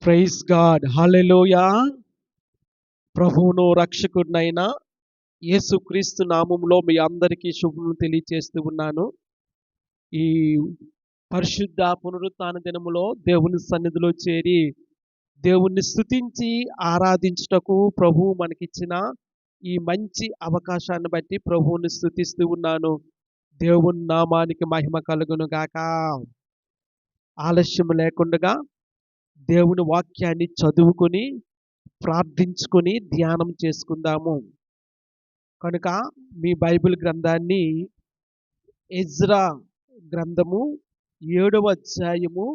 Praise God, హల్లెలూయా. ప్రభువును రక్షకుడినైన యేసుక్రీస్తు నామములో మీ అందరికీ శుభములు తెలియజేస్తూ ఉన్నాను. ఈ పరిశుద్ధ పునరుత్థాన దినములో దేవుని సన్నిధిలో చేరి దేవుణ్ణి స్తుతించి ఆరాధించుటకు ప్రభువు మనకిచ్చిన ఈ మంచి అవకాశాన్ని బట్టి ప్రభువుని స్తుతిస్తూ ఉన్నాను. దేవుని నామానికి మహిమ కలుగును గాక. ఆలస్యం లేకుండా దేవుని వాక్యాన్ని చదువుకొని ప్రార్థించుకొని ధ్యానం చేసుకుందాము. కనుక మీ బైబిల్ గ్రంథాన్ని ఎజ్రా గ్రంథము 7వ అధ్యాయము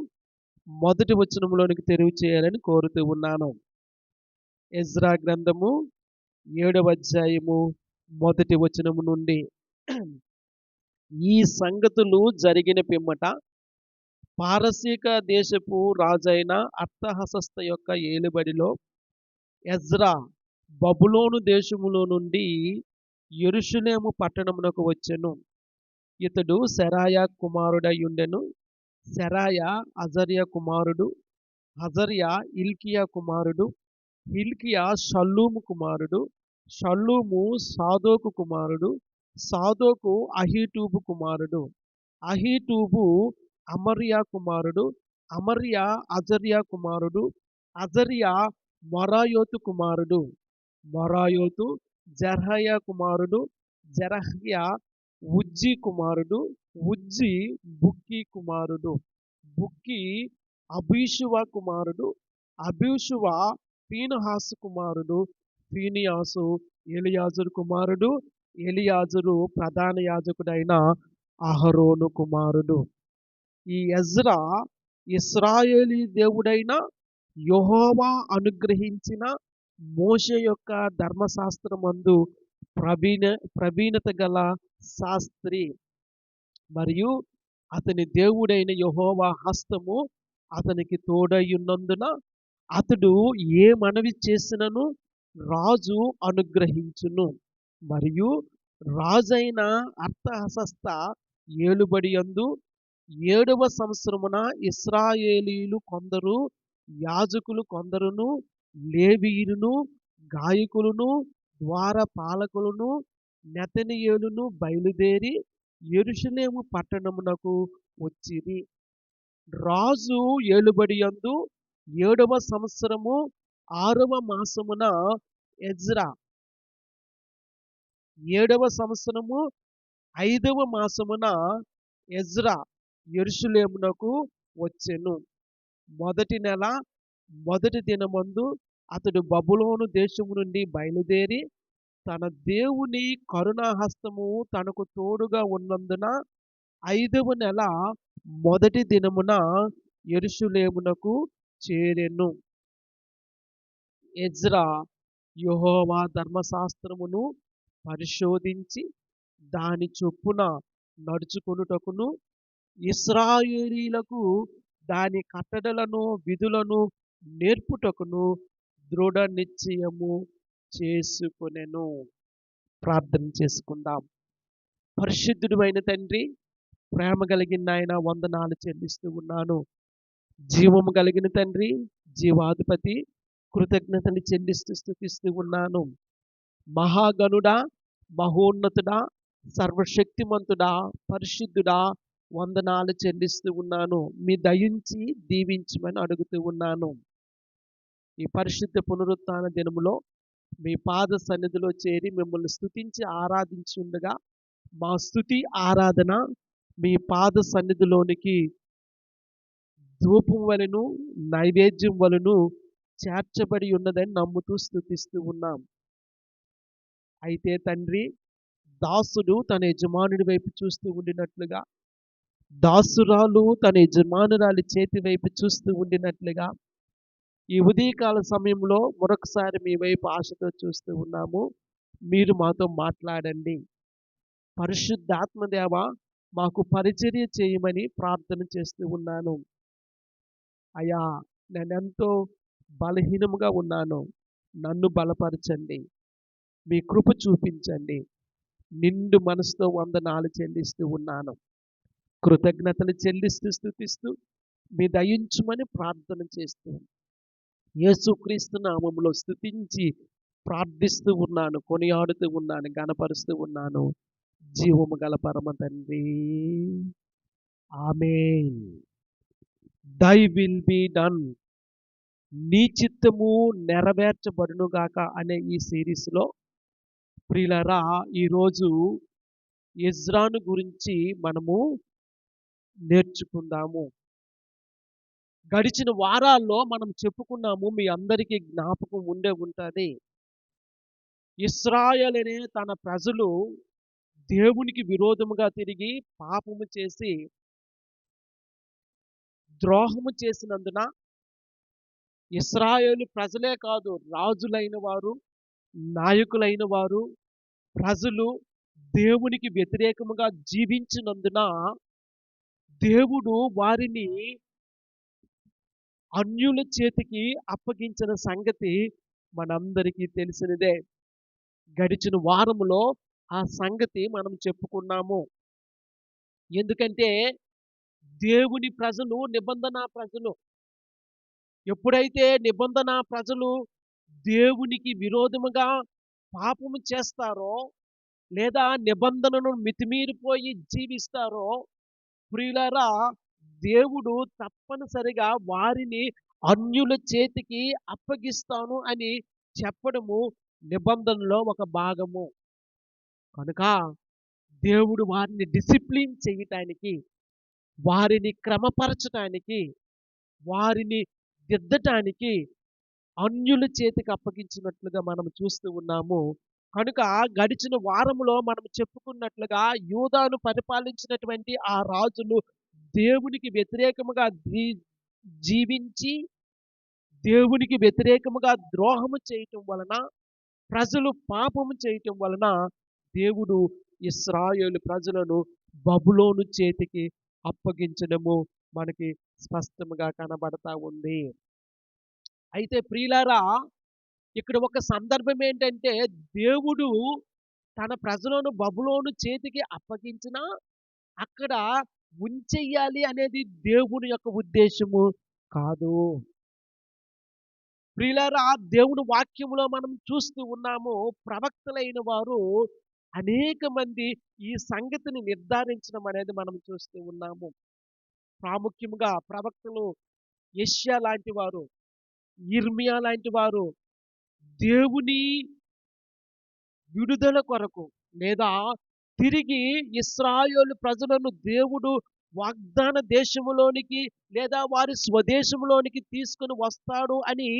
మొదటి వచనంలోనికి తెరువు చేయాలని కోరుతూ ఉన్నాను. ఎజ్రా గ్రంథము 7వ అధ్యాయము మొదటి వచనము నుండి. ఈ సంగతులు జరిగిన పిమ్మట పారసీక దేశపు రాజైన అర్తహషస్త యొక్క ఏలుబడిలో ఎజ్రా బబులోను దేశములో నుండి యెరూషలేము పట్టణమునకు వచ్చెను. ఇతడు సెరాయా కుమారుడయుండెను. సెరాయా అజర్యా కుమారుడు, అజర్యా హిల్కియా కుమారుడు, హిల్కియా షల్లూము కుమారుడు, షల్లూము సాదోకు కుమారుడు, సాదోకు అహీటూబు కుమారుడు, అహీటూబు అమర్యా కుమారుడు, అమర్యా అజర్యా కుమారుడు, అజర్యా మొరాయోతు కుమారుడు, మొరాయోతు జెరహ్యా కుమారుడు, జెరహ్యా ఉజ్జీ కుమారుడు, ఉజ్జీ బుక్కీ కుమారుడు, బుక్కీ అబీషువ కుమారుడు, అబీషువ పీనహాసు కుమారుడు, పీనియాసు ఎలియాజరు కుమారుడు, ఎలియాజరు ప్రధాన యాజకుడైన అహరోను కుమారుడు. ఈ ఎజ్రా ఇశ్రాయేలీ దేవుడైన యెహోవా అనుగ్రహించిన మోషే యొక్క ధర్మశాస్త్రమందు ప్రవీణత గల శాస్త్రి మరియు అతని దేవుడైన యెహోవా హస్తము అతనికి తోడయ్యున్నందున అతడు ఏ మనవి చేసినను రాజు అనుగ్రహించును. మరియు రాజైన అర్తహషస్త ఏలుబడి యందు 7వ సంవత్సరమున ఇశ్రాయేలీలు కొందరు, యాజకులు కొందరును, లేవీయులను, గాయకులను, ద్వారపాలకులను, నెతనీయేలును బయలుదేరి యెరూషలేము పట్టణమునకు వచ్చిరి. రాజు ఏలుబడి యందు 7వ సంవత్సరము 6వ మాసమున ఎజ్రా 7వ సంవత్సరము 5వ మాసమున ఎజ్రా యెరూషలేమునకు వచ్చెను. మొదటి నెల మొదటి దినమందు అతడు బబులోను దేశము నుండి బయలుదేరి తన దేవుని కరుణాహస్తము తనకు తోడుగా ఉన్నందున 5వ నెల మొదటి దినమున యెరూషలేమునకు చేరెను. ఎజ్రా యెహోవా ధర్మశాస్త్రమును పరిశోధించి దాని చొప్పున నడుచుకొనుటకును, ఇశ్రాయేలీలకు దాని కట్టడలను విధులను నేర్పుటకును దృఢ నిశ్చయము చేసుకొనెను. ప్రార్థన చేసుకుందాం. పరిశుద్ధుడు అయిన తండ్రి, ప్రేమ కలిగిన ఆయన వందనాలు చెల్లిస్తూ ఉన్నాను. జీవము కలిగిన తండ్రి, జీవాధిపతి, కృతజ్ఞతలు చెల్లిస్తూ స్తుతిస్తూ ఉన్నాను. మహాగణుడా, మహోన్నతుడా, సర్వశక్తిమంతుడా, పరిశుద్ధుడా, వందనాలు చెల్లిస్తూ ఉన్నాను. మీ దయించి దీవించమని అడుగుతూ ఉన్నాను. ఈ పరిశుద్ధ పునరుత్థాన దినములో మీ పాద సన్నిధిలో చేరి మిమ్మల్ని స్తుతించి ఆరాధించి ఉండగా మా స్తుతి ఆరాధన మీ పాద సన్నిధిలోనికి ధూపం వలెను నైవేద్యం వలెను చేర్చబడి ఉన్నదని నమ్ముతూ స్తుతిస్తూ ఉన్నాం. అయితే తండ్రి, దాసుడు తన యజమానుడి వైపు చూస్తూ ఉండినట్లుగా, దాసురాలు తన యజమానురాలి చేతి వైపు చూస్తూ ఉండినట్లుగా ఈ ఉదయకాల సమయంలో మరొకసారి మీ వైపు ఆశతో చూస్తూ ఉన్నాము. మీరు మాతో మాట్లాడండి. పరిశుద్ధాత్మదేవ, మాకు పరిచర్య చేయమని ప్రార్థన చేస్తూ ఉన్నాను. అయ్యా, నేనెంతో బలహీనముగా ఉన్నాను. నన్ను బలపరచండి. మీ కృప చూపించండి. నిండు మనసుతో వందనాలు చెల్లిస్తూ ఉన్నాను. కృతజ్ఞతలు చెల్లిస్తూ స్తుతిస్తూ మీ దయించుమని ప్రార్థన చేస్తూ యేసుక్రీస్తు నామములో స్తుతించి ప్రార్థిస్తూ ఉన్నాను, కొనియాడుతూ ఉన్నాను, గణపరుస్తూ ఉన్నాను. జీవము గల పరమ తండ్రి, ఆమేన్. దై విల్ బి డన్, నీ చిత్తము నెరవేర్చబడును గాక అనే ఈ సిరీస్లో ప్రియులారా, ఈరోజు ఎజ్రాను గురించి మనము నేర్చుకుందాము. గడిచిన వారాల్లో మనం చెప్పుకున్నాము, మీ అందరికీ జ్ఞాపకం ఉండే ఉంటుంది. ఇశ్రాయేలు అనే తన ప్రజలు దేవునికి విరోధముగా తిరిగి పాపము చేసి ద్రోహము చేసినందున ఇశ్రాయేలు ప్రజలే కాదు, రాజులైన వారు, నాయకులైన వారు, ప్రజలు దేవునికి వ్యతిరేకముగా జీవించినందున దేవుడు వారిని అన్యుల చేతికి అప్పగించిన సంగతి మనందరికీ తెలిసినదే. గడిచిన వారములో ఆ సంగతి మనం చెప్పుకున్నాము. ఎందుకంటే దేవుని ప్రజలు నిబంధన ప్రజలు. ఎప్పుడైతే నిబంధన ప్రజలు దేవునికి విరోధముగా పాపము చేస్తారో, లేదా నిబంధనను మితిమీరిపోయి జీవిస్తారో, ప్రియులారా, దేవుడు తప్పనిసరిగా వారిని అన్యుల చేతికి అప్పగిస్తాను అని చెప్పడము నిబంధనలో ఒక భాగము. కనుక దేవుడు వారిని డిసిప్లిన్ చేయటానికి, వారిని క్రమపరచటానికి, వారిని దిద్దటానికి అన్యుల చేతికి అప్పగించినట్లుగా మనం చూస్తూ ఉన్నాము. కనుక గడిచిన వారములో మనం చెప్పుకున్నట్లుగా యూదాను పరిపాలించినటువంటి ఆ రాజులు దేవునికి వ్యతిరేకముగా జీవించి దేవునికి వ్యతిరేకముగా ద్రోహము చేయటం వలన, ప్రజలు పాపము చేయటం వలన దేవుడు ఇశ్రాయేలు ప్రజలను బబులోను చేతికి అప్పగించడము మనకి స్పష్టముగా కనబడతా ఉంది. అయితే ప్రియులారా, ఇక్కడ ఒక సందర్భం ఏంటంటే, దేవుడు తన ప్రజలను బబులోను చేతికి అప్పగించినా అక్కడ ఉంచెయ్యాలి అనేది దేవుని యొక్క ఉద్దేశము కాదు. ప్రియులారా, దేవుని వాక్యములో మనం చూస్తూ ఉన్నాము, ప్రవక్తలైన వారు అనేక మంది ఈ సంగతిని నిర్ధారించడం అనేది మనం చూస్తూ ఉన్నాము. ప్రాముఖ్యముగా ప్రవక్తలు యెషయా లాంటి వారు, యిర్మీయా లాంటి వారు దేవుని విడుదల కొరకు, లేదా తిరిగి ఇశ్రాయేలు ప్రజలను దేవుడు వాగ్దాన దేశములోనికి లేదా వారి స్వదేశంలోనికి తీసుకొని వస్తాడు అని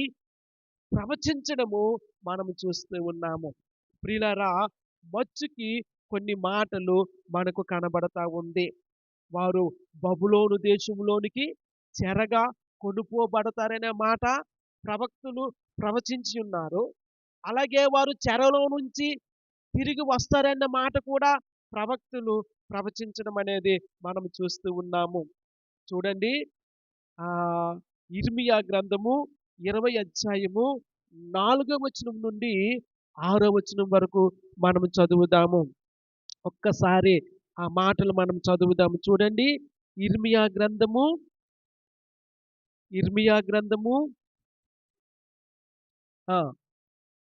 ప్రవచించడము మనము చూస్తూ ఉన్నాము. ప్రియులారా, మచ్చుకి కొన్ని మాటలు మనకు కనబడతా ఉంది. వారు బబులోను దేశంలోనికి చెరగా కొనుపోబడతారనే మాట ప్రవక్తలు ప్రవచించి ఉన్నారు. అలాగే వారు చెరలో నుంచి తిరిగి వస్తారన్న మాట కూడా ప్రవక్తలు ప్రవచించడం అనేది మనం చూస్తూ ఉన్నాము. చూడండి, ఆ యిర్మీయా గ్రంథము 20 అధ్యాయము 4వ వచనం నుండి 6వ వచనం వరకు మనం చదువుదాము. ఒక్కసారి ఆ మాటలు మనం చదువుదాము. చూడండి, యిర్మీయా గ్రంథము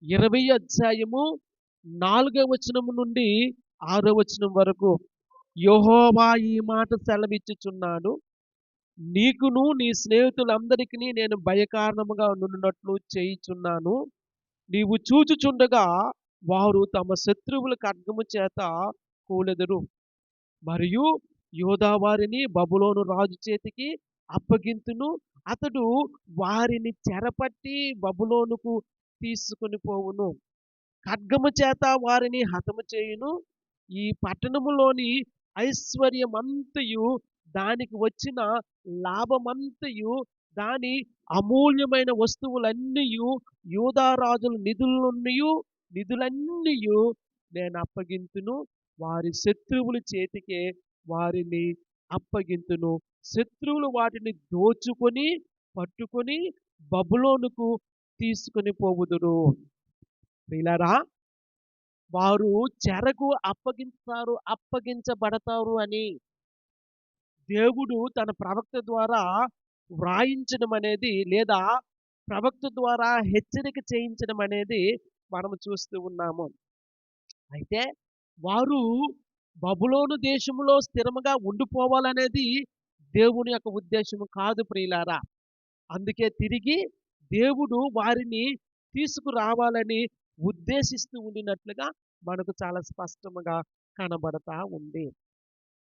20 అధ్యాయము 4వ వచనము నుండి 6వ వచనం వరకు. యెహోవా ఈ మాట సెలవిచ్చుచున్నాడు, నీకును నీ స్నేహితులందరికీ నేను భయకారణముగా నుండునట్లు చేయుచున్నాను. నీవు చూచుచుండగా వారు తమ శత్రువుల ఖడ్గము చేత కూలెదరు, మరియు యూదా వారిని బబులోను రాజు చేతికి అప్పగింతును. అతడు వారిని చెరపట్టి బబులోనుకు తీసుకొని పోవును. ఖడ్గము చేత వారిని హతము చేయును. ఈ పట్టణములోని ఐశ్వర్యమంతయు, దానికి వచ్చిన లాభమంతయు, దాని అమూల్యమైన వస్తువులన్నీయు, యూదా రాజుల నిధులన్నీయు నేను అప్పగింతును. వారి శత్రువుల చేతికే వారిని అప్పగింతును. శత్రువులు వాటిని దోచుకొని పట్టుకొని బబులోనుకు తీసుకొని పోవుదురు. ప్రియులారా, వారు చెరకు అప్పగించబడతారు అని దేవుడు తన ప్రవక్త ద్వారా వ్రాయించడం అనేది, లేదా ప్రవక్త ద్వారా హెచ్చరిక చేయించడం అనేది మనం చూస్తూ ఉన్నాము. అయితే వారు బబులోను దేశంలో స్థిరముగా ఉండిపోవాలనేది దేవుని యొక్క ఉద్దేశము కాదు ప్రియులారా. అందుకే తిరిగి దేవుడు వారిని తీసుకురావాలని ఉద్దేశిస్తూ ఉండినట్లుగా మనకు చాలా స్పష్టముగా కనబడతా ఉంది.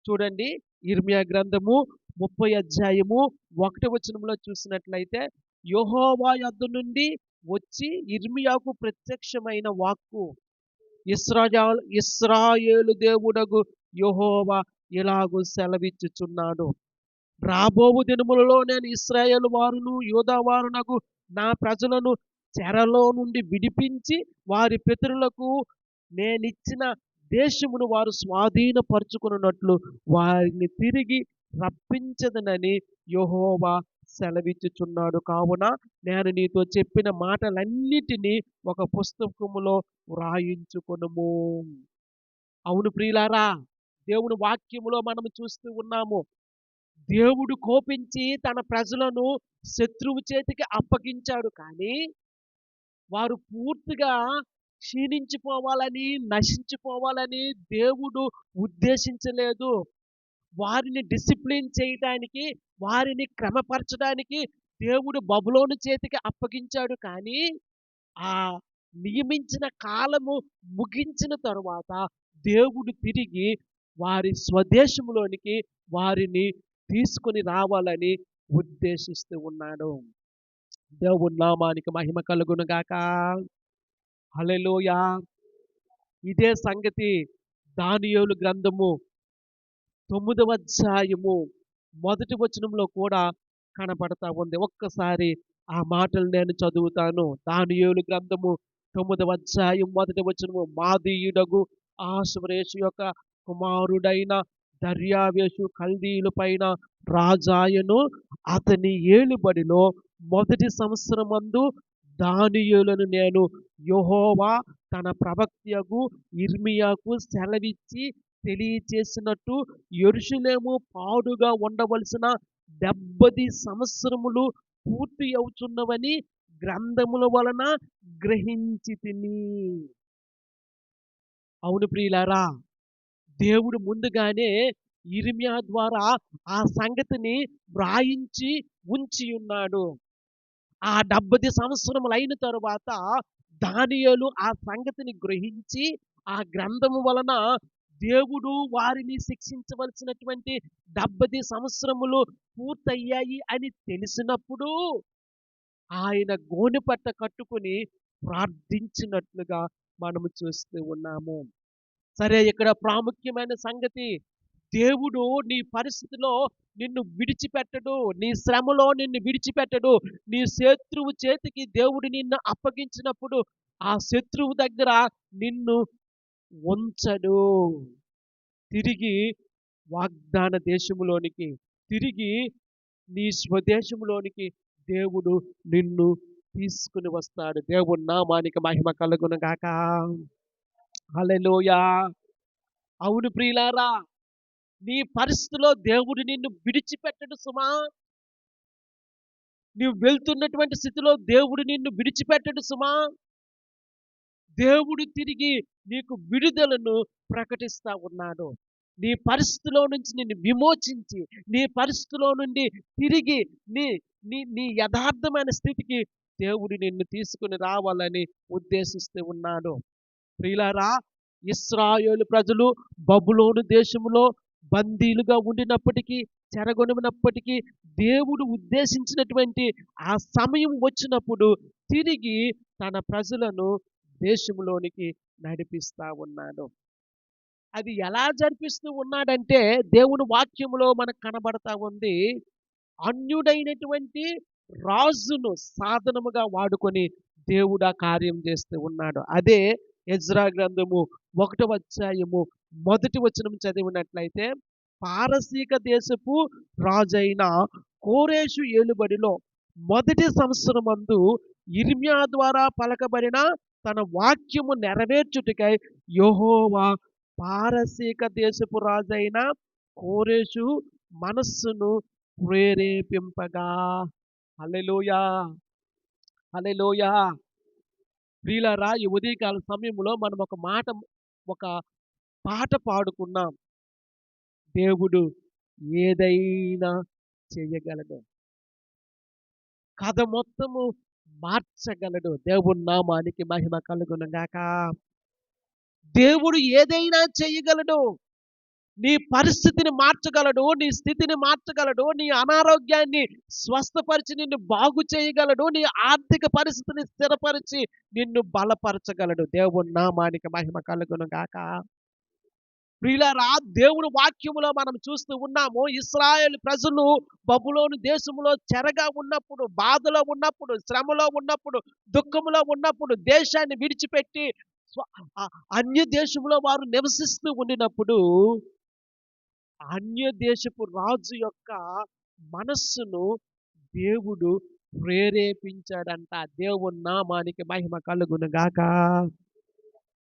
చూడండి, ఇర్మియా గ్రంథము 30 అధ్యాయము 1 వచనంలో చూసినట్లయితే, యెహోవా యొద్ద నుండి వచ్చి ఇర్మియాకు ప్రత్యక్షమైన వాక్కు, ఇశ్రాయేలు దేవుడగు యెహోవా ఇలాగు సెలవిచ్చుచున్నాడు. రాబోవు దినములలో నేను ఇశ్రాయేలు వారును యూదా వారునకు నా ప్రజలను చెరలో నుండి విడిపించి వారి పితరులకు నేనిచ్చిన దేశమును వారు స్వాధీనపరుచుకున్నట్లు వారిని తిరిగి రప్పించదనని యెహోవా సెలవిచ్చుచున్నాడు. కావున నేను నీతో చెప్పిన మాటలన్నిటినీ ఒక పుస్తకములో వ్రాయించుకొనుము. అవును ప్రియులారా, దేవుని వాక్యములో మనం చూస్తూ ఉన్నాము. దేవుడు కోపించి తన ప్రజలను శత్రువు చేతికి అప్పగించాడు, కానీ వారు పూర్తిగా క్షీణించిపోవాలని, నశించిపోవాలని దేవుడు ఉద్దేశించలేదు. వారిని డిసిప్లిన్ చేయడానికి, వారిని క్రమపరచడానికి దేవుడు బబులోను చేతికి అప్పగించాడు, కానీ ఆ నియమించిన కాలము ముగించిన తరువాత దేవుడు తిరిగి వారి స్వదేశంలోనికి వారిని తీసుకొని రావాలని ఉద్దేశిస్తూ ఉన్నాడు. దేవుని నామానికి మహిమ కలుగును గాక. హల్లెలూయా. ఇదే సంగతి దానియేలు గ్రంథము 9వ అధ్యాయము 1 వచనంలో కూడా కనపడతా ఉంది. ఒక్కసారి ఆ మాటలు నేను చదువుతాను. దానియేలు గ్రంథము 9వ అధ్యాయం 1 వచనము, మాదీయుడగు ఆశ్వరేషు యొక్క కుమారుడైన దర్యావేషు కల్దీయుల పైన రాజాయను. అతని ఏలుబడిలో మొదటి సంవత్సరమందు దానియేలును నేను యెహోవా తన ప్రవక్తయగు ఇర్మియాకు సెలవిచ్చి తెలియచేసినట్టు యెరూషలేము పాడుగా ఉండవలసిన 70 సంవత్సరములు పూర్తి అవుచున్నవని గ్రంథముల వలన గ్రహించితిని. అవును ప్రియులారా, దేవుడు ముందుగానే ఇర్మియా ద్వారా ఆ సంగతిని వ్రాయించి ఉంచి ఉన్నాడు. ఆ 70 సంవత్సరములు అయిన తరువాత దానియేలు ఆ సంగతిని గ్రహించి, ఆ గ్రంథము వలన దేవుడు వారిని శిక్షించవలసినటువంటి 70 సంవత్సరములు పూర్తయ్యాయి అని తెలిసినప్పుడు ఆయన గోనెపట్ట కట్టుకొని ప్రార్థించినట్లుగా మనము చూస్తూ ఉన్నాము. సరే, ఇక్కడ ప్రాముఖ్యమైన సంగతి, దేవుడు నీ పరిస్థితిలో నిన్ను విడిచిపెట్టడు. నీ శ్రమలో నిన్ను విడిచిపెట్టడు. నీ శత్రువు చేతికి దేవుడు నిన్ను అప్పగించినప్పుడు ఆ శత్రువు దగ్గర నిన్ను ఉంచడు. తిరిగి వాగ్దాన దేశములోనికి, తిరిగి నీ స్వదేశంలోనికి దేవుడు నిన్ను తీసుకుని వస్తాడు. దేవుని నామానికి మహిమ కలుగును గాక. హల్లెలూయా. అవును ప్రియులారా, నీ పరిస్థితిలో దేవుడు నిన్ను విడిచిపెట్టడు సుమా. నీవు వెళ్తున్నటువంటి స్థితిలో దేవుడు నిన్ను విడిచిపెట్టడు సుమా. దేవుడు తిరిగి నీకు విడుదలను ప్రకటిస్తా ఉన్నాడు. నీ పరిస్థితిలో నుంచి నిన్ను విమోచించి, నీ పరిస్థితిలో నుండి తిరిగి నీ నీ నీ యథార్థమైన స్థితికి దేవుడు నిన్ను తీసుకుని రావాలని ఉద్దేశిస్తూ ఉన్నాడు. ప్రియులారా, ఇశ్రాయేలు ప్రజలు బబులోను దేశములో బందీలుగా ఉండినప్పటికీ, చెరగొనినప్పటికీ, దేవుడు ఉద్దేశించినటువంటి ఆ సమయం వచ్చినప్పుడు తిరిగి తన ప్రజలను దేశంలోనికి నడిపిస్తా ఉన్నాడు. అది ఎలా జరిపిస్తూ ఉన్నాడంటే దేవుని వాక్యములో మనకు కనబడతా ఉంది. అన్యుడైనటువంటి రాజును సాధనముగా వాడుకొని దేవుడు ఆ కార్యం చేస్తూ ఉన్నాడు. అదే ఎజ్రా గ్రంథము 1వ అధ్యాయము 1 వచనం చదివినట్లయితే, పారసీక దేశపు రాజైన కోరేషు ఏలుబడిలో మొదటి సంవత్సరమందు ఇర్మియా ద్వారా పలకబడిన తన వాక్యము నెరవేర్చుటకై యెహోవా పారసీక దేశపు రాజైన కోరేషు మనస్సును ప్రేరేపింపగా. హల్లెలూయా. హల్లెలూయా! ప్రియులారా, ఈ ఉదయకాల సమయంలో మనం ఒక పాట పాడుకున్నాం. దేవుడు ఏదైనా చేయగలడు. కథ మొత్తము మార్చగలడు. దేవుని నామానికి మహిమ కలుగును గాక. దేవుడు ఏదైనా చేయగలడు. నీ పరిస్థితిని మార్చగలడు. నీ స్థితిని మార్చగలడు. నీ అనారోగ్యాన్ని స్వస్థపరిచి నిన్ను బాగు చేయగలడు. నీ ఆర్థిక పరిస్థితిని స్థిరపరిచి నిన్ను బలపరచగలడు. దేవుని నామానికి మహిమ కలుగును గాక. ప్రియులారా, దేవుని వాక్యములో మనం చూస్తూ ఉన్నాము. ఇశ్రాయేలు ప్రజలు బబులోను దేశములో చెరగా ఉన్నప్పుడు, బాధలో ఉన్నప్పుడు, శ్రమలో ఉన్నప్పుడు, దుఃఖములో ఉన్నప్పుడు దేశాన్ని విడిచిపెట్టి స్వ అన్య దేశంలో వారు నివసిస్తూ ఉండినప్పుడు అన్య దేశపు రాజు యొక్క మనస్సును దేవుడు ప్రేరేపించాడంట. దేవుని నామానికి మహిమ కలుగును గాక.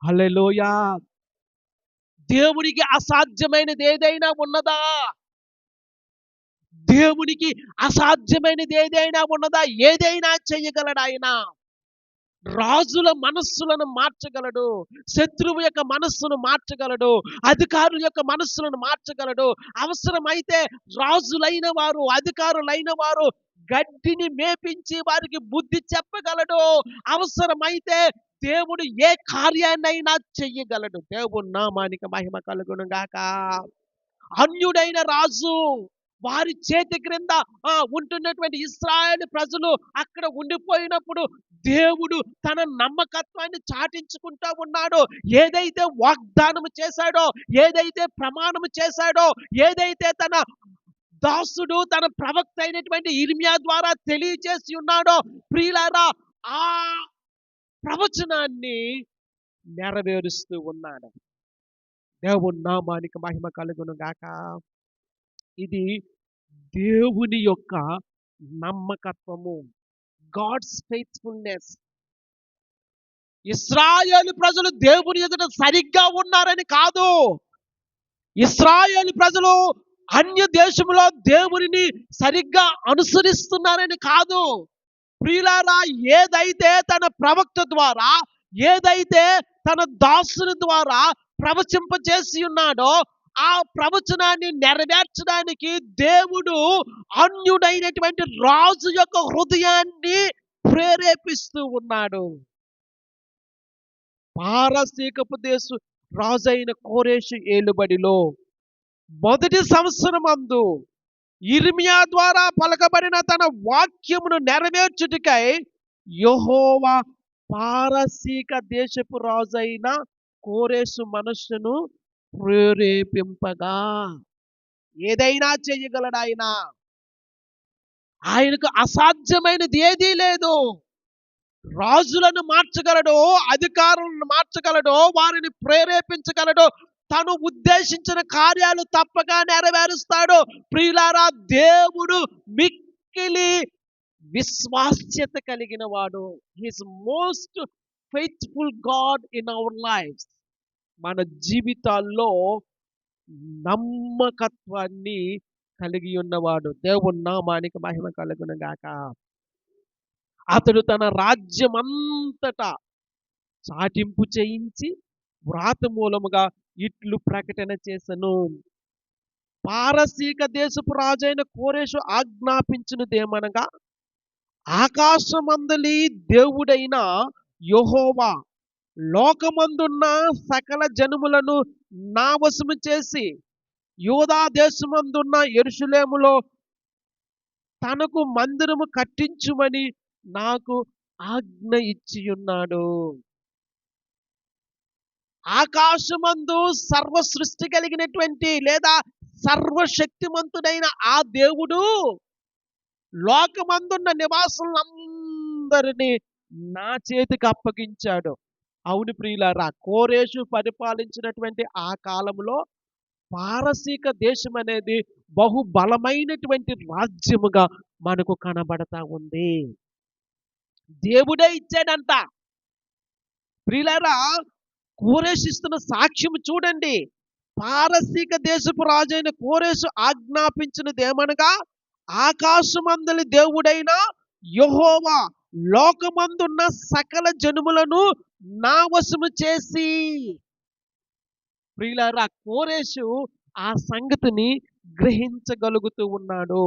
హల్లెలూయా! దేవునికి అసాధ్యమైనది ఏదైనా ఉన్నదా? దేవునికి అసాధ్యమైనది ఏదైనా ఉన్నదా? ఏదైనా చేయగలడు ఆయన. రాజుల మనస్సులను మార్చగలడు. శత్రువు యొక్క మనస్సును మార్చగలడు. అధికారుల యొక్క మనస్సులను మార్చగలడు. అవసరమైతే రాజులైన వారు, అధికారులైన వారు గడ్డిని మేపించి వారికి బుద్ధి చెప్పగలడు. అవసరమైతే దేవుడు ఏ కార్యాన్నైనా చెయ్యగలడు. దేవుని నామానికి మహిమ కలుగును గాక. అన్యుడైన రాజు వారి చేతి క్రింద ఉంటున్నటువంటి ఇశ్రాయేలు ప్రజలు అక్కడ ఉండిపోయినప్పుడు దేవుడు తన నమ్మకత్వాన్ని చాటించుకుంటా ఉన్నాడు. ఏదైతే వాగ్దానం చేశాడో, ఏదైతే ప్రమాణం చేశాడో, ఏదైతే తన దాసుడు, తన ప్రవక్త అయినటువంటి ఇర్మియా ద్వారా తెలియజేసి ఉన్నాడో, ప్రియులారా, ఆ ప్రవచనాన్ని నెరవేరుస్తూ ఉన్నాడు. దేవుని నామానికి మహిమ కలుగును గాక. ఇది దేవుని యొక్క నమ్మకత్వము. God's faithfulness. ఇశ్రాయేలు ప్రజలు దేవుని ఎదుట సరిగ్గా ఉన్నారని కాదు. ఇశ్రాయేలు ప్రజలు అన్య దేశంలో దేవునిని సరిగ్గా అనుసరిస్తున్నారని కాదు. ప్రియులారా, ఏదైతే తన ప్రవక్త ద్వారా, ఏదైతే తన దాసుని ద్వారా ప్రవచింపజేసి ఉన్నాడో ఆ ప్రవచనాన్ని నెరవేర్చడానికి దేవుడు అన్యుడైనటువంటి రాజు యొక్క హృదయాన్ని ప్రేరేపిస్తూ ఉన్నాడు. పారసీకపు దేశు రాజైన కోరేషు ఏలుబడిలో మొదటి సంవత్సరమందు ఇర్మియా ద్వారా పలకబడిన తన వాక్యమును నెరవేర్చుటకై యెహోవా పారసీక దేశపు రాజైన కోరేషు మనస్సును ప్రేరేపింపగా, ఏదైనా చేయగలడు ఆయన. ఆయనకు అసాధ్యమైనది ఏదీ లేదు. రాజులను మార్చగలడు, అధికారులను మార్చగలడు, వారిని ప్రేరేపించగలడు. తను ఉద్దేశించిన కార్యాలు తప్పక నెరవేరుస్తాడు. ప్రియులారా, దేవుడు మిక్కిలి విశ్వాస్యత కలిగిన వాడు. He's most faithful God in our lives. మన జీవితాల్లో నమ్మకత్వాన్ని కలిగి ఉన్నవాడు. దేవుని నామానికి మహిమ కలుగును గాక. అతడు తన రాజ్యమంతటా చాటింపు చేయించి వ్రాత మూలముగా ఇట్లు ప్రకటన చేసెను. పారసీక దేశపు రాజైన కోరేషు ఆజ్ఞాపించినదేమనగా, ఆకాశమందలి దేవుడైన యెహోవా లోకమందున్న సకల జనములను నా వశము చేసి యూదా దేశమందున్న యెరూషలేములో తనకు మందిరము కట్టించుమని నాకు ఆజ్ఞ ఇచ్చి ఉన్నాడు. ఆకాశమందు సర్వ సృష్టి కలిగినటువంటి లేదా సర్వశక్తిమంతుడైన ఆ దేవుడు లోకమందున్న నివాసులందరినీ నా చేతికి అప్పగించాడు. అవును ప్రియులారా, కోరేషు పరిపాలించినటువంటి ఆ కాలంలో పారసీక దేశం అనేది బహుబలమైనటువంటి రాజ్యముగా మనకు కనబడతా ఉంది. దేవుడే ఇచ్చాడంట. ప్రియులారా, కోరేషు ఇస్తున్న సాక్ష్యం చూడండి. పారసీక దేశపు రాజైన కోరేషు ఆజ్ఞాపించినదేమనగా, ఆకాశమందలి దేవుడైన యెహోవా లోకమందున్న సకల జనుములను నా వశము చేసి. ప్రియులారా, కోరేషు ఆ సంగతిని గ్రహించగలుగుతూ ఉన్నాడు.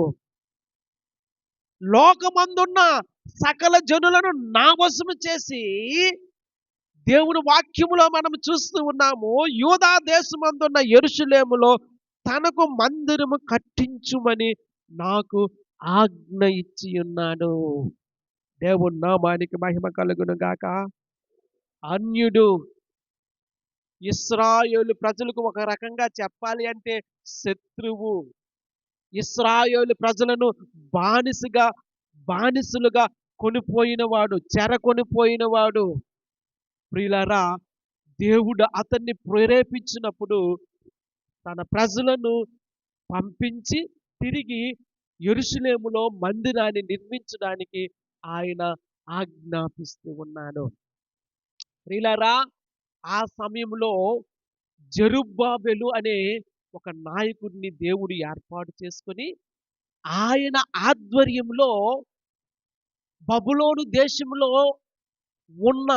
లోకమందున్న సకల జనులను నా వశము చేసి, దేవుని వాక్యములో మనం చూస్తూ ఉన్నాము, యూదా దేశమందున్న యెరూషలేములో తనకు మందిరము కట్టించుమని నాకు ఆజ్ఞ ఇచ్చి ఉన్నాడు. దేవుని నామానికి మహిమ కలుగును గాక. అన్యుడు, ఇశ్రాయేలు ప్రజలకు ఒక రకంగా చెప్పాలి అంటే శత్రువు. ఇశ్రాయేలు ప్రజలను బానిసలుగా కొనిపోయినవాడు, చెర కొనిపోయినవాడు. ప్రియులారా, దేవుడు అతన్ని ప్రేరేపించినప్పుడు తన ప్రజలను పంపించి తిరిగి యెరూషలేములో మందిరాన్ని నిర్మించడానికి ఆయన ఆజ్ఞాపిస్తూ ఉన్నాడు. ప్రియులారా, ఆ సమయంలో జెరుబ్బాబెలు అనే ఒక నాయకుడిని దేవుడు ఏర్పాటు చేసుకొని ఆయన ఆధ్వర్యంలో బబులోను దేశంలో ఉన్న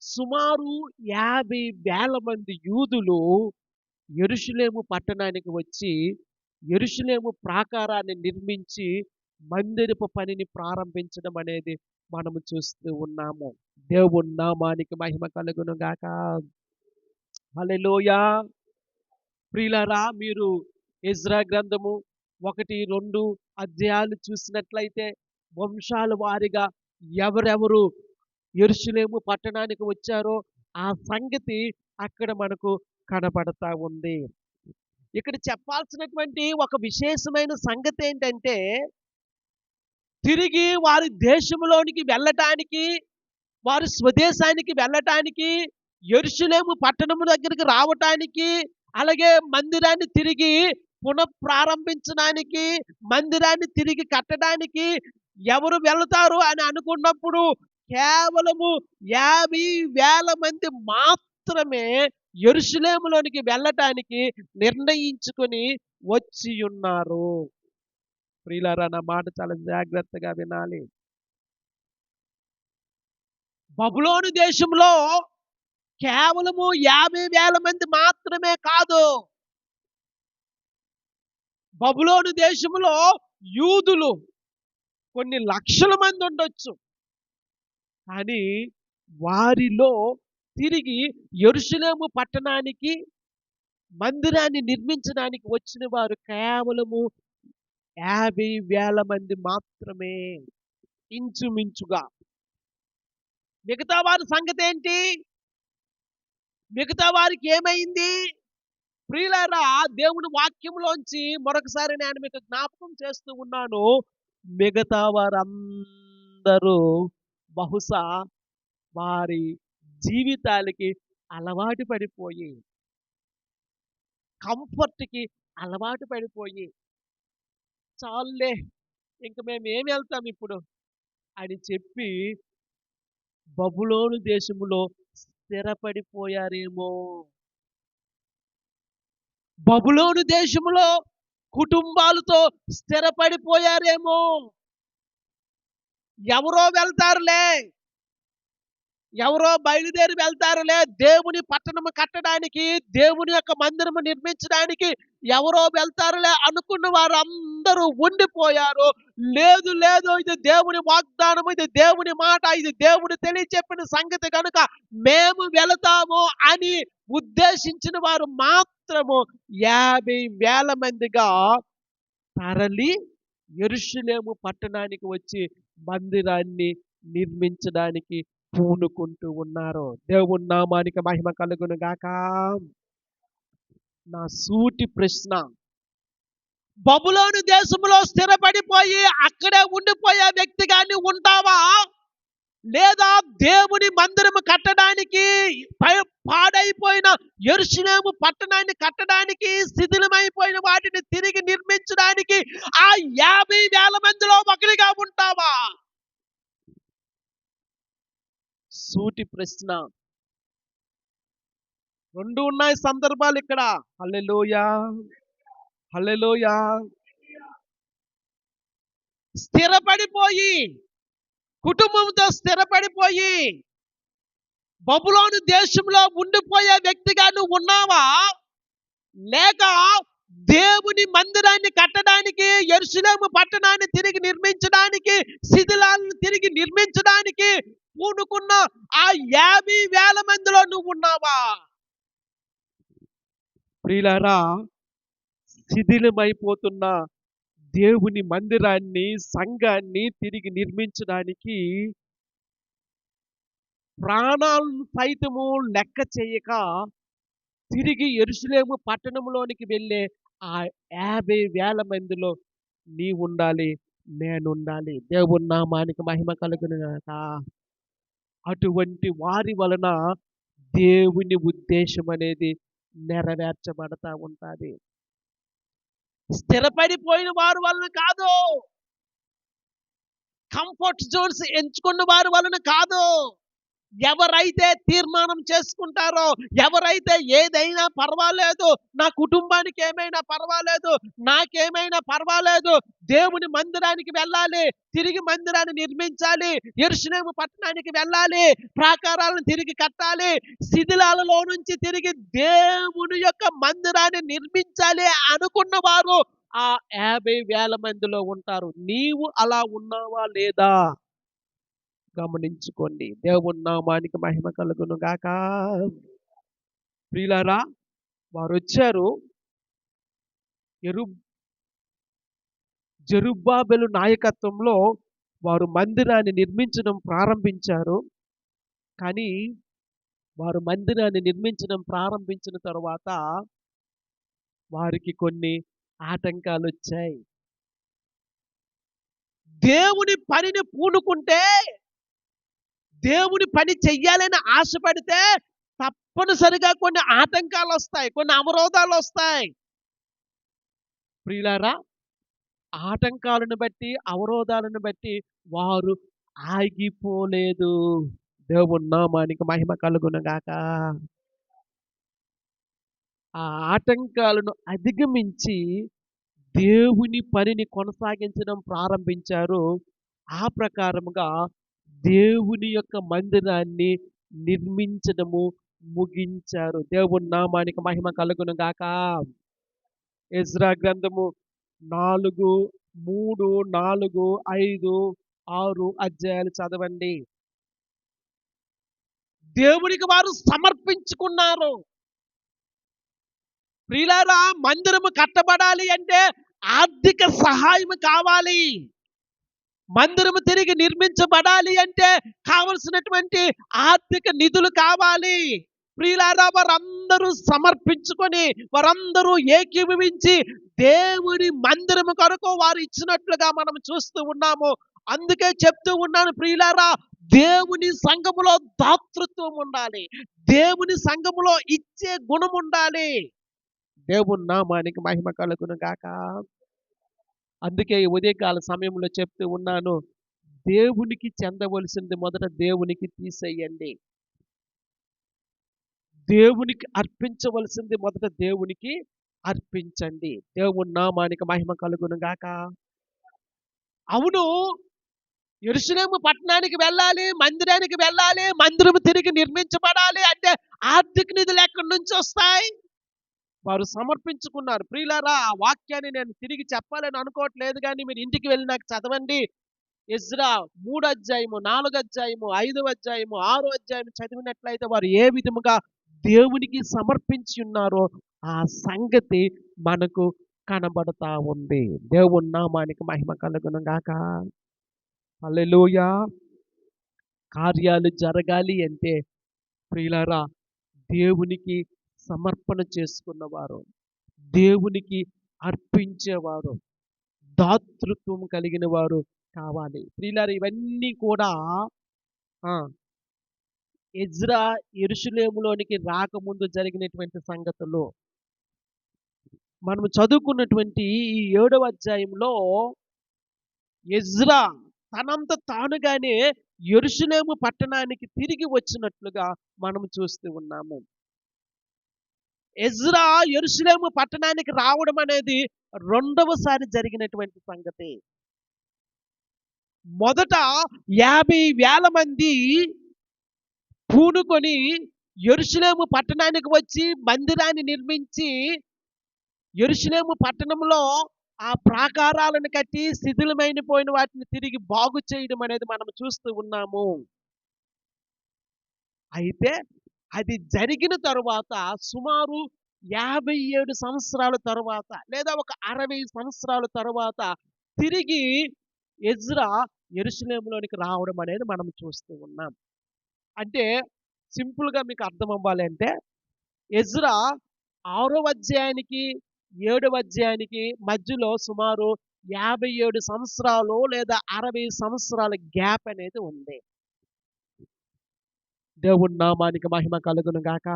సుమారు 50,000 మంది యూదులు యెరూషలేము పట్టణానికి వచ్చి యెరూషలేము ప్రాకారాన్ని నిర్మించి మందిరపు పనిని ప్రారంభించడం అనేది మనము చూస్తూ ఉన్నాము. దేవుని నామానికి మహిమ కలుగును గాక. హల్లెలూయా. ప్రియులారా, మీరు ఎజ్రా గ్రంథము 1, 2 అధ్యాయాలు చూసినట్లయితే వంశాల వారిగా ఎవరెవరు యెరూషలేము పట్టణానికి వచ్చారో ఆ సంగతి అక్కడ మనకు కనపడతా ఉంది. ఇక్కడ చెప్పాల్సినటువంటి ఒక విశేషమైన సంగతి ఏంటంటే, తిరిగి వారి దేశంలోనికి వెళ్ళటానికి, వారి స్వదేశానికి వెళ్ళటానికి, యెరూషలేము పట్టణము దగ్గరికి రావటానికి, అలాగే మందిరాన్ని తిరిగి పునఃప్రారంభించడానికి, మందిరాన్ని తిరిగి కట్టడానికి ఎవరు వెళ్తారు అని అనుకున్నప్పుడు కేవలము 50,000 మంది మాత్రమే యెరూషలేములోనికి వెళ్ళటానికి నిర్ణయించుకొని వచ్చి ఉన్నారు. ప్రియులారా, నా మాట చాలా జాగ్రత్తగా వినాలి. బబులోను దేశంలో కేవలము 50,000 మంది మాత్రమే కాదు. బబులోను దేశంలో యూదులు కొన్ని లక్షల మంది ఉండొచ్చు. కానీ వారిలో తిరిగి యెరూషలేము పట్టణానికి మందిరాన్ని నిర్మించడానికి వచ్చిన వారు కేవలము 50,000 మంది మాత్రమే, ఇంచుమించుగా. మిగతా వారి సంగతి ఏంటి? మిగతా వారికి ఏమైంది? ప్రియులారా, దేవుని వాక్యంలోంచి మరొకసారి నేను మీకు జ్ఞాపకం చేస్తూ ఉన్నాను. మిగతా వారందరూ బహుశా వారి జీవితాలకి అలవాటు పడిపోయి, కంఫర్ట్‌కి అలవాటు పడిపోయి, చాలులే ఇంక మేము ఏమి వెళ్తాం ఇప్పుడు అని చెప్పి బబులోను దేశములో స్థిరపడిపోయారేమో. బబులోను దేశములో కుటుంబాలతో స్థిరపడిపోయారేమో. ఎవరో వెళ్తారులే, ఎవరో బయలుదేరి వెళ్తారులే, దేవుని పట్టణము కట్టడానికి, దేవుని యొక్క మందిరము నిర్మించడానికి ఎవరో వెళ్తారులే అనుకున్న వారందరూ ఉండిపోయారు. లేదు లేదు, ఇది దేవుని వాగ్దానము, ఇది దేవుని మాట, ఇది దేవుడు తెలియచెప్పిన సంగతి కనుక మేము వెళతాము అని ఉద్దేశించిన వారు మాత్రము 50,000 మందిగా తరలి యెరూషలేము పట్టణానికి వచ్చి మందిరాన్ని నిర్మించడానికి పూనుకుంటూ ఉన్నారు. దేవుని నామానికి మహిమ కలుగును గాక. నా సూటి ప్రశ్న, బబులోను దేశంలో స్థిరపడిపోయి అక్కడే ఉండిపోయే వ్యక్తిగా నువ్వు ఉంటావా? లేదా దేవుని మందిరము కట్టడానికి, పాడైపోయిన యెరూషలేము పట్టణాన్ని కట్టడానికి, శిథిలమైపోయిన వాటిని తిరిగి నిర్మించడానికి ఆ 50,000 మందిలో ఒకరిగా ఉంటావా? సూటి ప్రశ్న. 2 ఉన్నాయి సందర్భాలు ఇక్కడ. హల్లెలూయా, హల్లెలూయా. స్థిరపడిపోయి కుటుంబంతో స్థిరపడిపోయి బబులోను దేశంలో ఉండిపోయే వ్యక్తిగా నువ్వు ఉన్నావా? లేక దేవుని మందిరాన్ని కట్టడానికి, యెరూషలేము పట్టణాన్ని తిరిగి నిర్మించడానికి, శిథిలాలను తిరిగి నిర్మించడానికి పూనుకున్న ఆ 50,000 మందిలో నువ్వు ఉన్నావా? ప్రియులారా, శిథిలమైపోతున్న దేవుని మందిరాన్ని, సంఘాన్ని తిరిగి నిర్మించడానికి ప్రాణాలను సైతము లెక్క చేయక తిరిగి యెరూషలేము పట్టణంలోనికి వెళ్ళే ఆ 50,000 మందిలో నీవుండాలి, నేనుండాలి. దేవుని నామానికి మహిమ కలుగును గాక. అటువంటి వారి వలన దేవుని ఉద్దేశం అనేది నెరవేర్చబడతా ఉంటాది. స్థిరపడిపోయిన వారి వలన కాదు, కంఫర్ట్ జోన్స్ ఎంచుకున్న వారి వలన కాదు. ఎవరైతే తీర్మానం చేసుకుంటారో, ఎవరైతే ఏదైనా పర్వాలేదు, నా కుటుంబానికి ఏమైనా పర్వాలేదు, నాకేమైనా పర్వాలేదు, దేవుని మందిరానికి వెళ్ళాలి, తిరిగి మందిరాన్ని నిర్మించాలి, యెరూషలేము పట్టణానికి వెళ్ళాలి, ప్రాకారాలను తిరిగి కట్టాలి, శిథిలాలలో నుంచి తిరిగి దేవుని యొక్క మందిరాన్ని నిర్మించాలి అనుకున్న వారు ఆ 50,000 మందిలో ఉంటారు. నీవు అలా ఉన్నావా లేదా గమనించుకోండి. దేవుని నామానికి మహిమ కలుగును గాక. ప్రియులారా, వారొచ్చారు. జెరుబ్బాబెలు నాయకత్వంలో వారు మందిరాన్ని నిర్మించడం ప్రారంభించారు. కానీ వారు మందిరాన్ని నిర్మించడం ప్రారంభించిన తరువాత వారికి కొన్ని ఆటంకాలొచ్చాయి. దేవుని పనిని పూనుకుంటే, దేవుని పని చెయ్యాలని ఆశపడితే తప్పనిసరిగా కొన్ని ఆటంకాలొస్తాయి, కొన్ని అవరోధాలొస్తాయి. ప్రియులారా, ఆటంకాలను బట్టి, అవరోధాలను బట్టి వారు ఆగిపోలేదు. దేవుని నామానికి మహిమ కలుగును గాక. ఆ ఆటంకాలను అధిగమించి దేవుని పనిని కొనసాగించడం ప్రారంభించారు. ఆ ప్రకారముగా దేవుని యొక్క మందిరాన్ని నిర్మించడము ముగించారు. దేవుని నామానికి మహిమ కలుగును గాక. ఎజ్రా గ్రంథము 4, 3, 4, 5, 6 అధ్యాయాలు చదవండి. దేవునికి వారు సమర్పించుకున్నారు. ప్రియులారా, మందిరము కట్టబడాలి అంటే ఆర్థిక సహాయం కావాలి. మందిరము తిరిగి నిర్మించబడాలి అంటే కావలసినటువంటి ఆర్థిక నిధులు కావాలి. ప్రియులారా, వారందరూ సమర్పించుకొని, వారందరూ ఏకీభవించి దేవుని మందిరము కొరకు వారు ఇచ్చినట్లుగా మనం చూస్తూ ఉన్నాము. అందుకే చెప్తూ ఉన్నాను ప్రియులారా, దేవుని సంఘములో దాతృత్వం ఉండాలి, దేవుని సంఘములో ఇచ్చే గుణం ఉండాలి. దేవుని నామానికి మహిమ కలుగును గాక. అందుకే ఈ ఉదయకాల సమయంలో చెప్తూ ఉన్నాను, దేవునికి చెందవలసింది మొదట దేవునికి తీసేయండి. దేవునికి అర్పించవలసింది మొదట దేవునికి అర్పించండి. దేవుని నామానికి మహిమ కలుగును గాక. అవును, యెరూషలేము పట్టణానికి వెళ్ళాలి, మందిరానికి వెళ్ళాలి, మందిరం తిరిగి నిర్మించబడాలి అంటే ఆర్థిక నిధులు ఎక్కడి నుంచి వస్తాయి? వారు సమర్పించుకున్నారు. ప్రియులారా, ఆ వాక్యాన్ని నేను తిరిగి చెప్పాలని అనుకోవట్లేదు, కానీ మీరు ఇంటికి వెళ్ళి నాకు చదవండి. ఎజ్రా 3 అధ్యాయము, 4 అధ్యాయము, 5 అధ్యాయము, 6 అధ్యాయం చదివినట్లయితే వారు ఏ విధముగా దేవునికి సమర్పించి ఉన్నారో ఆ సంగతి మనకు కనబడతా ఉంది. దేవుని నామానికి మహిమ కలుగును గాక. హల్లెలూయా. కార్యాలు జరగాలి అంటే ప్రియులారా, దేవునికి సమర్పణ చేసుకున్నవారు, దేవునికి అర్పించేవారు, దాతృత్వం కలిగిన వారు కావాలి. ప్రియులారా, ఇవన్నీ కూడా ఎజ్రా యెరూషలేములోనికి రాకముందు జరిగినటువంటి సంగతులు. మనం చదువుకున్నటువంటి ఈ 7వ అధ్యాయంలో ఎజ్రా తనంత తానుగానే యెరూషలేము పట్టణానికి తిరిగి వచ్చినట్లుగా మనం చూస్తూ ఉన్నాము. ఎజ్రా యెరూషలేము పట్టణానికి రావడం అనేది రెండవసారి జరిగినటువంటి సంగతి. మొదట 50,000 మంది పూనుకొని యెరూషలేము పట్టణానికి వచ్చి మందిరాన్ని నిర్మించి యెరూషలేము పట్టణంలో ఆ ప్రాకారాలను కట్టి శిథిలమైపోయిన వాటిని తిరిగి బాగు చేయడం అనేది మనం చూస్తూ ఉన్నాము. అయితే అది జరిగిన తరువాత సుమారు 57 సంవత్సరాల తరువాత లేదా ఒక 60 సంవత్సరాల తరువాత తిరిగి ఎజ్రా యెరూషలేములోనికి రావడం అనేది మనం చూస్తూ ఉన్నాం. అంటే సింపుల్‌గా మీకు అర్థం అవ్వాలి అంటే ఎజ్రా 6వ అధ్యాయానికి 7వ అధ్యాయానికి మధ్యలో సుమారు 57 సంవత్సరాలు లేదా 60 సంవత్సరాల గ్యాప్ అనేది ఉంది. దేవుని నామానికి మహిమ కలుగును గాక.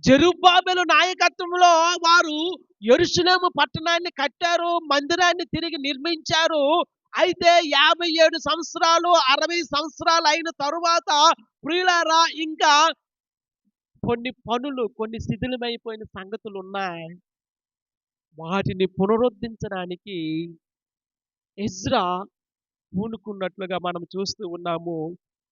జెరుబ్బాబెలు నాయకత్వంలో వారు యెరూషలేము పట్టణాన్ని కట్టారు, మందిరాన్ని తిరిగి నిర్మించారు. అయితే 57 సంవత్సరాలు, 60 సంవత్సరాలు అయిన తరువాత ప్రియులారా ఇంకా కొన్ని శిథిలమైపోయిన సంగతులున్నాయి. వాటిని పునరుద్ధరించడానికి ఎజ్రా పూనుకున్నట్లుగా మనం చూస్తూ ఉన్నాము.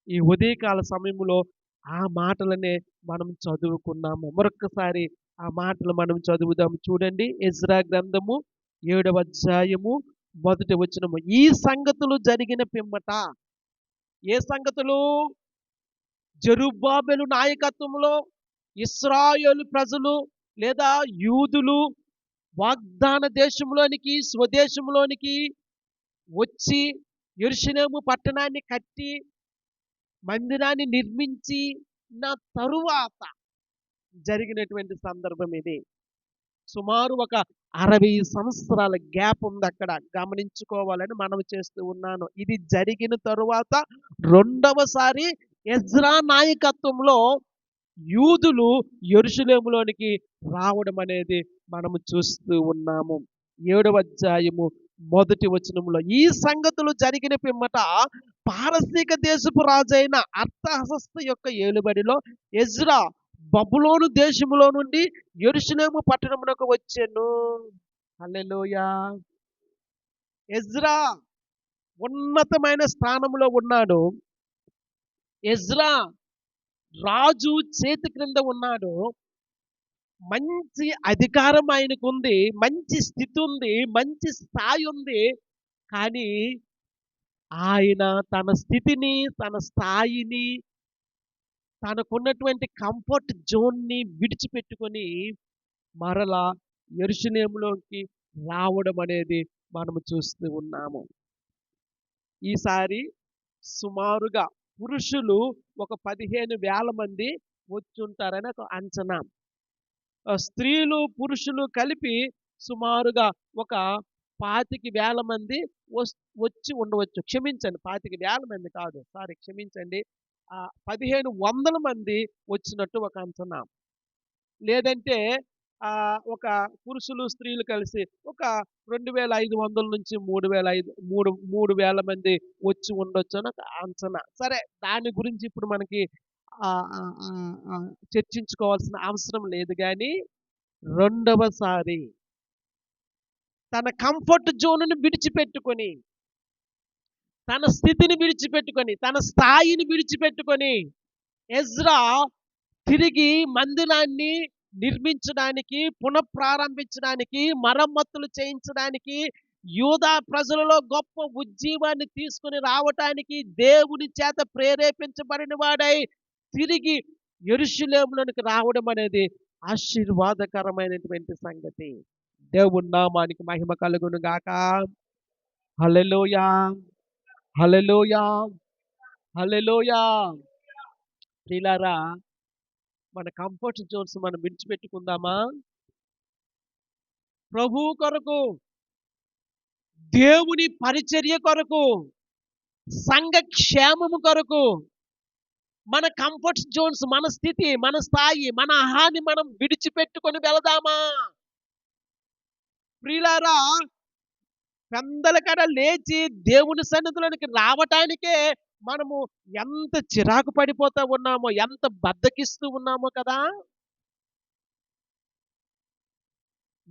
ఈ ఉదయకాల సమయంలో ఆ మాటలనే మనం చదువుకున్నాము. మరొక్కసారి ఆ మాటలు మనం చదువుదాం. చూడండి, ఎజ్రా గ్రంథము 7వ అధ్యాయము 1వ వచనము. ఈ సంగతులు జరిగిన పిమ్మట, ఏ సంగతులు? జెరుబ్బాబెలు నాయకత్వంలో ఇశ్రాయేలు ప్రజలు లేదా యూదులు వాగ్దాన దేశంలోనికి, స్వదేశంలోనికి వచ్చి యెరూషలేము పట్టణాన్ని కట్టి మందిరాన్ని నిర్మించిన తరువాత జరిగినటువంటి సందర్భం ఇది. సుమారు ఒక 60 సంవత్సరాల గ్యాప్ ఉంది అక్కడ. గమనించుకోవాలని మనవి చేస్తూ ఉన్నాను. ఇది జరిగిన తరువాత రెండవసారి ఎజ్రా నాయకత్వంలో యూదులు యెరూషలేములోనికి రావడం అనేది మనము చూస్తూ ఉన్నాము. 7వ అధ్యాయము 1వ వచనంలో ఈ సంగతులు జరిగిన పిమ్మట పారసీక దేశపు రాజైన అర్తహషస్త యొక్క ఏలుబడిలో ఎజ్రా బబులోను దేశములో నుండి యెరూషలేము పట్టణమునకు వచ్చెను. హల్లెలూయా. ఎజ్రా ఉన్నతమైన స్థానంలో ఉన్నాడు. ఎజ్రా రాజు చేతి క్రింద ఉన్నాడు. మంచి అధికారం ఆయనకుంది, మంచి స్థితి ఉంది, మంచి స్థాయి ఉంది. కానీ ఆయన తన స్థితిని, తన స్థాయిని, తనకున్నటువంటి కంఫర్ట్ జోన్‌ని విడిచిపెట్టుకొని మరలా యెరూషలేములోకి రావడం అనేది మనము చూస్తూ ఉన్నాము. ఈసారి సుమారుగా పురుషులు ఒక 15,000 మంది వచ్చుంటారని ఒక అంచనా. స్త్రీలు, పురుషులు కలిపి సుమారుగా ఒక 25,000 మంది వచ్చి ఉండవచ్చు. క్షమించండి, 25,000 మంది కాదు. క్షమించండి. 1,500 మంది వచ్చినట్టు ఒక అంచనా. లేదంటే ఒక పురుషులు, స్త్రీలు కలిసి ఒక 2,500 నుంచి 3,000 మంది వచ్చి ఉండొచ్చు అని ఒక అంచనా. సరే, దాని గురించి ఇప్పుడు మనకి ఆహ్, ఆహ్, ఆహ్, ఆహ్, చర్చించుకోవాల్సిన అవసరం లేదు గానీ, రెండవసారి తన కంఫర్ట్ జోన్‌ని విడిచిపెట్టుకొని, తన స్థితిని విడిచిపెట్టుకొని, తన స్థాయిని విడిచిపెట్టుకొని ఎజ్రా తిరిగి మందిరాన్ని నిర్మించడానికి, పునఃప్రారంభించడానికి, మరమ్మతులు చేయించడానికి, యూదా ప్రజలలో గొప్ప ఉజ్జీవాన్ని తీసుకొని రావటానికి దేవుని చేత ప్రేరేపించబడిన వాడై తిరిగి యెరూషలేములోనికి రావడం అనేది ఆశీర్వాదకరమైనటువంటి సంగతి. దేవుని నామానికి మహిమ కలుగును గాక. హల్లెలూయా. హల్లెలూయా. హల్లెలూయా. ప్రియులారా, మన కంఫర్ట్ జోన్స్ మనం విడిచిపెట్టుకుందామా? ప్రభువు కొరకు, దేవుని పరిచర్య కొరకు, సంఘ క్షేమము కొరకు మన కంఫర్ట్ జోన్స్, మన స్థితి, మన స్థాయి, మన ఆహాన్ని మనం విడిచిపెట్టుకొని వెళదామా? ప్రియులారా, పెందలకడ లేచి దేవుని సన్నిధిలోనికి రావటానికే మనము ఎంత చిరాకు పడిపోతా ఉన్నామో, ఎంత బద్ధకిస్తూ ఉన్నామో కదా!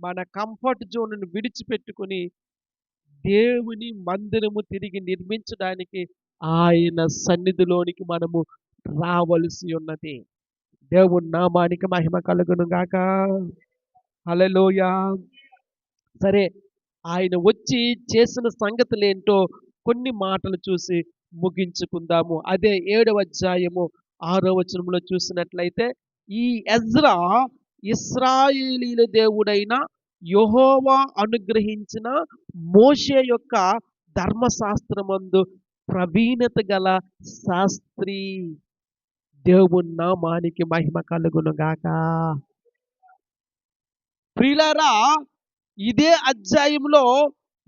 మన కంఫర్ట్ జోన్‌ని విడిచిపెట్టుకొని దేవుని మందిరము తిరిగి నిర్మించడానికి ఆయన సన్నిధిలోనికి మనము రావలసి ఉన్నది. దేవుని నామానికి మహిమ కలుగును గాక. హల్లెలూయా. సరే, ఆయన వచ్చి చేసిన సంగతులేంటో కొన్ని మాటలు చూసి ముగించుకుందాము. అదే 7వ అధ్యాయము 6వ వచనంలో చూసినట్లయితే, ఈ ఎజ్రా ఇశ్రాయేలీయుల దేవుడైన యెహోవా అనుగ్రహించిన మోషే యొక్క ధర్మశాస్త్రమందు ప్రవీణత గల శాస్త్రి. దేవుని నామానికి మహిమ కలుగును గాక. ప్రియులారా, ఇదే అధ్యాయంలో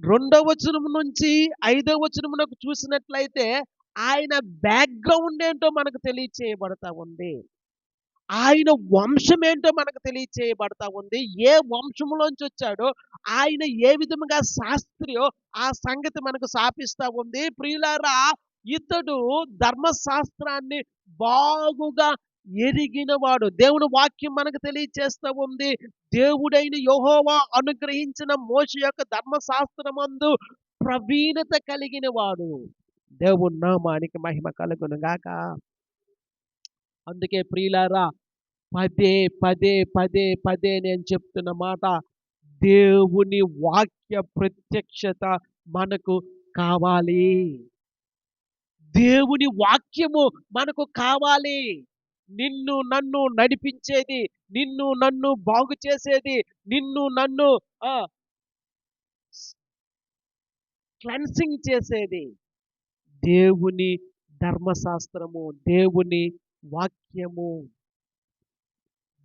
2వ వచనం నుంచి 5వ వచనమునకు చూసినట్లయితే ఆయన బ్యాక్‌గ్రౌండ్ ఏంటో మనకు తెలియచేయబడతా ఉంది. ఆయన వంశం ఏంటో మనకు తెలియచేయబడతా ఉంది. ఏ వంశంలోంచి వచ్చాడో, ఆయన ఏ విధముగా శాస్త్రియో ఆ సంగతి మనకు సాపిస్తా ఉంది. ప్రియులారా, ఇతడు ధర్మశాస్త్రాన్ని బాగుగా ఎరిగినవాడు. దేవుని వాక్యం మనకు తెలియచేస్తా ఉంది. దేవుడైన యెహోవా అనుగ్రహించిన మోషే యొక్క ధర్మశాస్త్రమందు ప్రవీణత కలిగిన వాడు. దేవుని నామానికి మహిమ కలుగును గాక. అందుకే ప్రియులారా, పదే పదే పదే పదే నేను చెప్తున్న మాట, దేవుని వాక్య ప్రత్యక్షత మనకు కావాలి. దేవుని వాక్యము మనకు కావాలి. నిన్ను నన్ను నడిపించేది, నిన్ను నన్ను బాగు చేసేది, నిన్ను నన్ను క్లెన్సింగ్ చేసేది దేవుని ధర్మశాస్త్రము, దేవుని వాక్యము.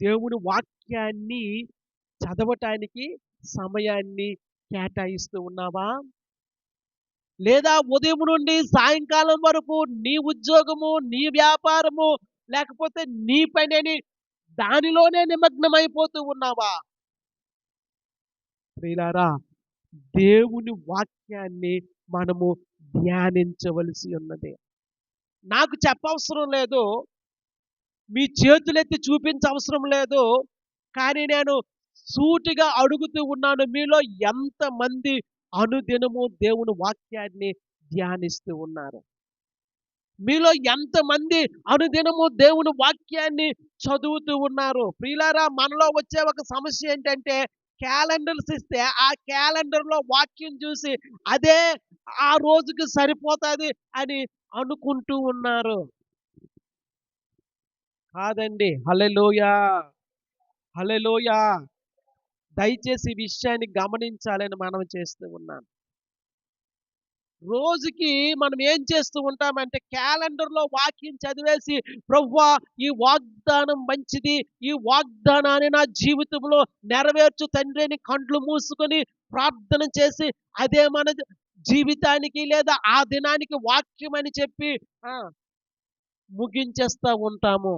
దేవుని వాక్యాన్ని చదవటానికి సమయాన్ని కేటాయిస్తూ ఉన్నావా? లేదా ఉదయం నుండి సాయంకాలం వరకు నీ ఉద్యోగము, నీ వ్యాపారము, లేకపోతే నీ పని దానిలోనే నిమగ్నమైపోతూ ఉన్నావా? ప్రియులారా, దేవుని వాక్యాన్ని మనము ధ్యానించవలసి ఉన్నది. నాకు చెప్పవసరం లేదు, మీ చేతులెత్తి చూపించవసరం లేదు. కానీ నేను సూటిగా అడుగుతూ ఉన్నాను, మీలో ఎంతమంది అనుదినము దేవుని వాక్యాన్ని ధ్యానిస్తూ ఉన్నారు? మీలో ఎంతమంది అనుదినము దేవుని వాక్యాన్ని చదువుతూ ఉన్నారు? ప్రియులారా, మనలో వచ్చే ఒక సమస్య ఏంటంటే, క్యాలెండర్స్ ఇస్తే ఆ క్యాలెండర్‌లో వాక్యం చూసి అదే ఆ రోజుకి సరిపోతాది అని అనుకుంటూ ఉన్నారు. కాదండి. హల్లెలూయా! హల్లెలూయా! దయచేసి ఈ విషయాన్ని గమనించాలని మనవి చేస్తూ ఉన్నాను. రోజుకి మనం ఏం చేస్తూ ఉంటామంటే, క్యాలెండర్‌లో వాక్యం చదివేసి, ప్రభువా ఈ వాగ్దానం మంచిది, ఈ వాగ్దానాన్ని నా జీవితంలో నెరవేర్చు తండ్రి అని కండ్లు మూసుకొని ప్రార్థన చేసి, అదే మన జీవితానికి లేదా ఆ దినానికి వాక్యం అని చెప్పి ఆ! ముగించేస్తా ఉంటాము.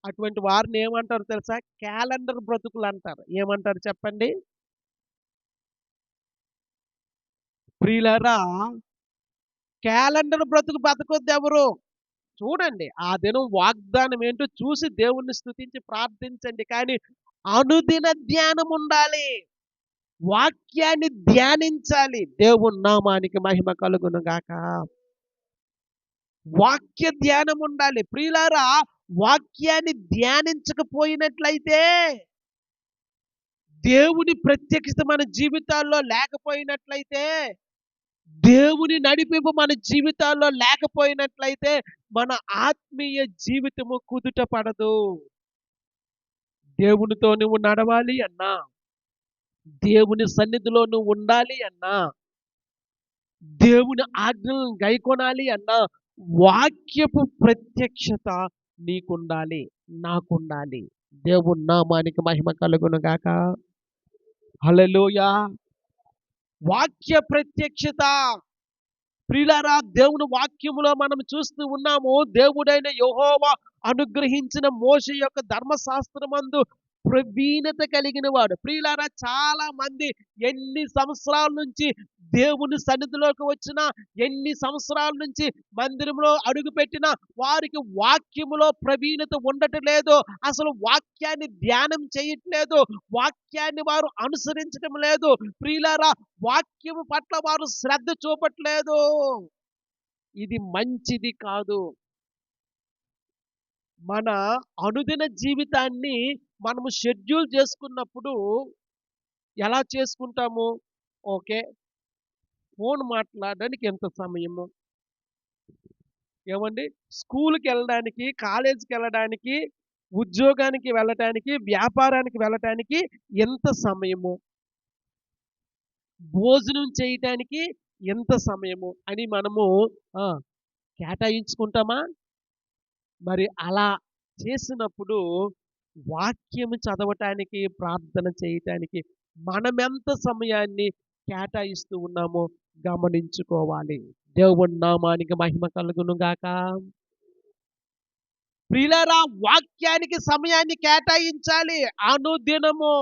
అటువంటి వారిని ఏమంటారో తెలుసా? క్యాలెండర్ బ్రతుకులు అంటారు. ఏమంటారు చెప్పండి? ప్రియులారా, క్యాలెండర్ బ్రతుకు బతకొద్దెవరు? చూడండి, ఆ దినం వాగ్దానం ఏంటో చూసి దేవుణ్ణి స్తుతించి ప్రార్థించండి. కానీ అనుదిన ధ్యానం ఉండాలి. వాక్యాన్ని ధ్యానించాలి. దేవుని నామానికి మహిమ కలుగును గాక. వాక్య ధ్యానం ఉండాలి. ప్రియులారా, వాక్యాన్ని ధ్యానించకపోయినట్లయితే, దేవుని ప్రత్యక్షత మన జీవితాల్లో లేకపోయినట్లయితే, దేవుని నడిపింపు మన జీవితాల్లో లేకపోయినట్లయితే, మన ఆత్మీయ జీవితము కుదుట పడదు. దేవునితో నువ్వు నడవాలి అన్నా, దేవుని సన్నిధిలో నువ్వు ఉండాలి అన్నా, దేవుని ఆజ్ఞలను గైకొనాలి అన్నా, వాక్యపు ప్రత్యక్షత నీకుండాలి, నాకుండాలి. దేవుని నామానికి మహిమ కలుగును గాక. హల్లెలూయా. వాక్య ప్రత్యక్షత. ప్రియులారా, దేవుని వాక్యములో మనం చూస్తూ ఉన్నాము, దేవుడైన యెహోవా అనుగ్రహించిన మోషే యొక్క ధర్మశాస్త్రమందు ప్రవీణత కలిగిన వాడు. ప్రియులారా, చాలా మంది ఎన్ని సంవత్సరాల నుంచి దేవుని సన్నిధిలోకి వచ్చినా, ఎన్ని సంవత్సరాల నుంచి మందిరంలో అడుగుపెట్టినా వారికి వాక్యములో ప్రవీణత ఉండటం లేదు. అసలు వాక్యాన్ని ధ్యానం చేయట్లేదు. వాక్యాన్ని వారు అనుసరించటం లేదు. ప్రియులారా, వాక్యము పట్ల వారు శ్రద్ధ చూపట్లేదు. ఇది మంచిది కాదు. మన అనుదిన జీవితాన్ని మనము షెడ్యూల్ చేసుకున్నప్పుడు ఎలా చేసుకుంటాము? ఓకే. ఫోన్ మాట్లాడడానికి ఎంత సమయము? ఏవండీ? స్కూలుకెళ్ళడానికి, కాలేజీకెళ్ళడానికి, ఉద్యోగానికి వెళ్ళటానికి, వ్యాపారానికి వెళ్ళటానికి ఎంత సమయము? భోజనం చేయటానికి ఎంత సమయము అని మనము ఆ! కేటాయించుకుంటామా? మరి అలా చేసినప్పుడు వాక్యము చదవటానికి, ప్రార్థన చేయటానికి మనమెంత సమయాన్ని కేటాయిస్తూ ఉన్నామో గమనించుకోవాలి. దేవుని నామానికి మహిమ కలుగును గాక. ప్రియులారా, వాక్యానికి సమయాన్ని కేటాయించాలి. అనుదినము,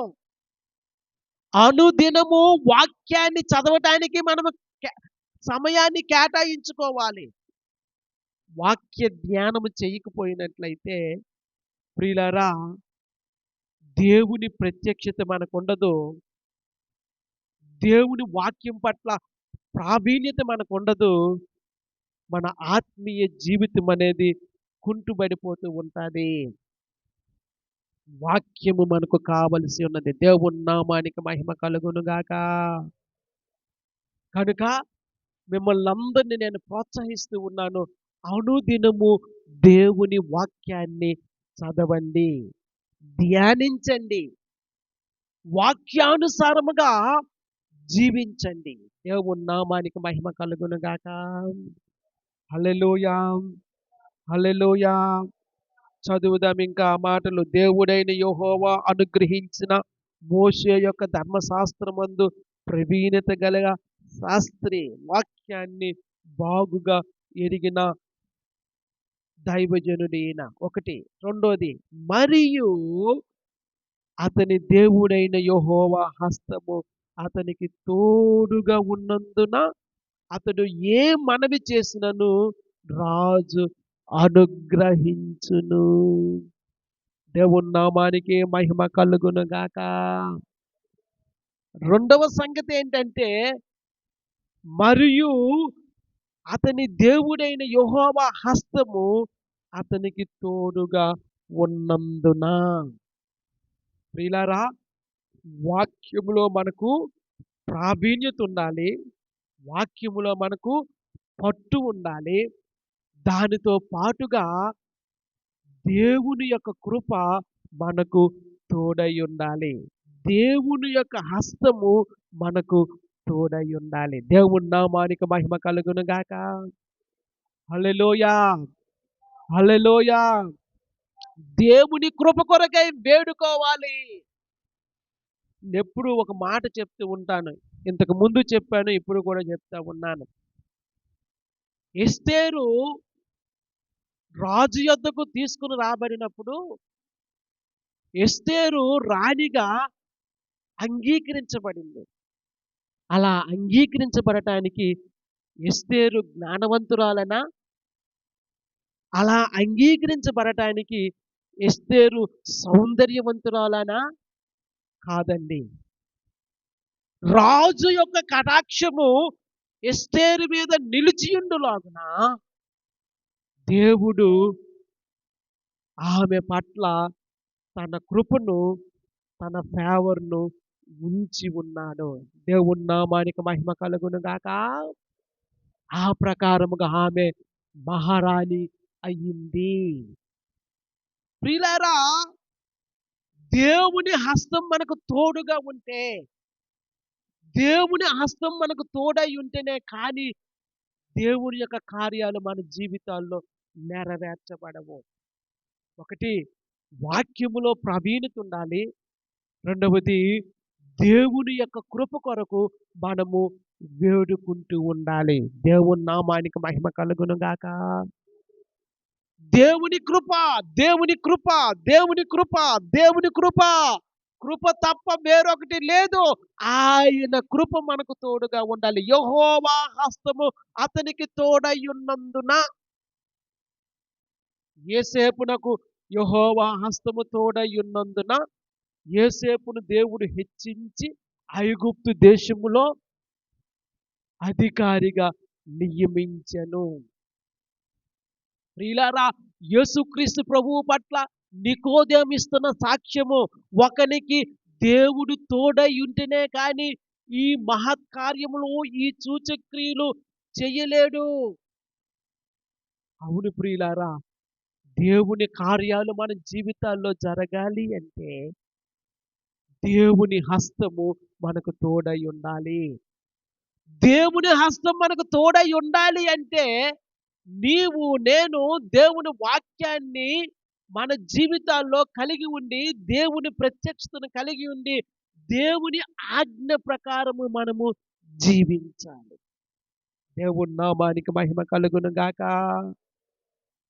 అనుదినము వాక్యాన్ని చదవటానికి మనము కే సమయాన్ని కేటాయించుకోవాలి. వాక్య ధ్యానము చేయకపోయినట్లయితే ప్రియులారా, దేవుని ప్రత్యక్షత మనకుండదు. దేవుని వాక్యం పట్ల ప్రావీణ్యత మనకుండదు. మన ఆత్మీయ జీవితం అనేది కుంటుబడిపోతూ ఉంటాది. వాక్యము మనకు కావలసి ఉన్నది. దేవుని నామానికి మహిమ కలుగును గాక. కనుక మిమ్మల్నందరిని నేను ప్రోత్సహిస్తూ ఉన్నాను. అనుదినము దేవుని వాక్యాన్ని చదవండి. ధ్యానించండి. వాక్యానుసారముగా జీవించండి. దేవుని నామానికి మహిమ కలుగును గాక. హల్లెలూయా! హల్లెలూయా! చదువుదాం ఇంకా ఆ మాటలు. దేవుడైన యెహోవా అనుగ్రహించిన మోషే యొక్క ధర్మశాస్త్రమందు ప్రవీణత గల శాస్త్రి, వాక్యాన్ని బాగుగా ఎరిగిన దైవజనుడైన. ఒకటి. రెండోది, మరియు అతని దేవుడైన యెహోవా హస్తము అతనికి తోడుగా ఉన్నందున అతడు ఏ మనవి చేసినను రాజు అనుగ్రహించును. దేవుని నామానికి మహిమ కలుగును గాక. రెండవ సంగతి ఏంటంటే, మరియు అతని దేవుడైన యెహోవా హస్తము అతనికి తోడుగా ఉన్నందున. ప్రియులారా, వాక్యములో మనకు ప్రావీణ్యత ఉండాలి. వాక్యములో మనకు పట్టు ఉండాలి. దానితో పాటుగా దేవుని యొక్క కృప మనకు తోడై ఉండాలి. దేవుని యొక్క హస్తము మనకు తోడై ఉండాలి. దేవుని నామానికి మహిమ కలుగును గాక. హల్లెలూయా! హల్లెలూయా! దేవుని కృప కొరకై వేడుకోవాలి. ఎప్పుడు ఒక మాట చెప్తూ ఉంటాను. ఇంతకు ముందు చెప్పాను, ఇప్పుడు కూడా చెప్తా ఉన్నాను. ఎస్తేరు రాజు యొద్దకు తీసుకుని రాబడినప్పుడు ఎస్తేరు రాణిగా అంగీకరించబడింది. అలా అంగీకరించబడటానికి ఎస్తేరు జ్ఞానవంతురాలనా? అలా అంగీకరించబడటానికి ఎస్తేరు సౌందర్యవంతురాలనా? కాదండి. రాజు యొక్క కటాక్షము ఎస్తేరు మీద నిలిచియుండులాగున దేవుడు ఆమె పట్ల తన కృపను, తన ఫేవర్‌ను ఉంచి ఉన్నాడు. దేవుని నామానికి మహిమ కలుగును గాక. ఆ ప్రకారముగా ఆమె మహారాణి అయ్యింది. ప్రియులారా, దేవుని హస్తం మనకు తోడుగా ఉంటే, దేవుని హస్తం మనకు తోడై ఉంటేనే కానీ దేవుని యొక్క కార్యాలు మన జీవితాల్లో నెరవేర్చబడవు. ఒకటి, వాక్యములో ప్రవీణత ఉండాలి. రెండవది, దేవుని యొక్క కృప కొరకు మనము వేడుకుంటూ ఉండాలి. దేవుని నామానికి మహిమ కలుగును గాక. దేవుని కృప, దేవుని కృప, దేవుని కృప, దేవుని కృప. కృప తప్ప వేరొకటి లేదు. ఆయన కృప మనకు తోడుగా ఉండాలి. యెహోవా హస్తము అతనికి తోడయ్యున్నందున యోసేపునకు యెహోవా హస్తము తోడయ్యున్నందున యోసేపును దేవుడు హెచ్చించి ఐగుప్తు దేశములో అధికారిగా నియమించెను. ప్రియులారా, యేసుక్రీస్తు ప్రభువు పట్ల నికోదేము ఇస్తున్న సాక్ష్యము, ఒకనికి దేవుడు తోడై ఉంటేనే కానీ ఈ మహత్కార్యములు, ఈ సూచక్రియలు చెయ్యలేడు. అవును ప్రియులారా, దేవుని కార్యాలు మన జీవితాల్లో జరగాలి అంటే దేవుని హస్తము మనకు తోడై ఉండాలి. దేవుని హస్తం మనకు తోడై ఉండాలి అంటే నీవు నేను దేవుని వాక్యాన్ని మన జీవితాల్లో కలిగి ఉండి, దేవుని ప్రత్యక్షతను కలిగి ఉండి, దేవుని ఆజ్ఞ ప్రకారము మనము జీవించాలి. దేవుని నామానికి మహిమ కలుగును గాక.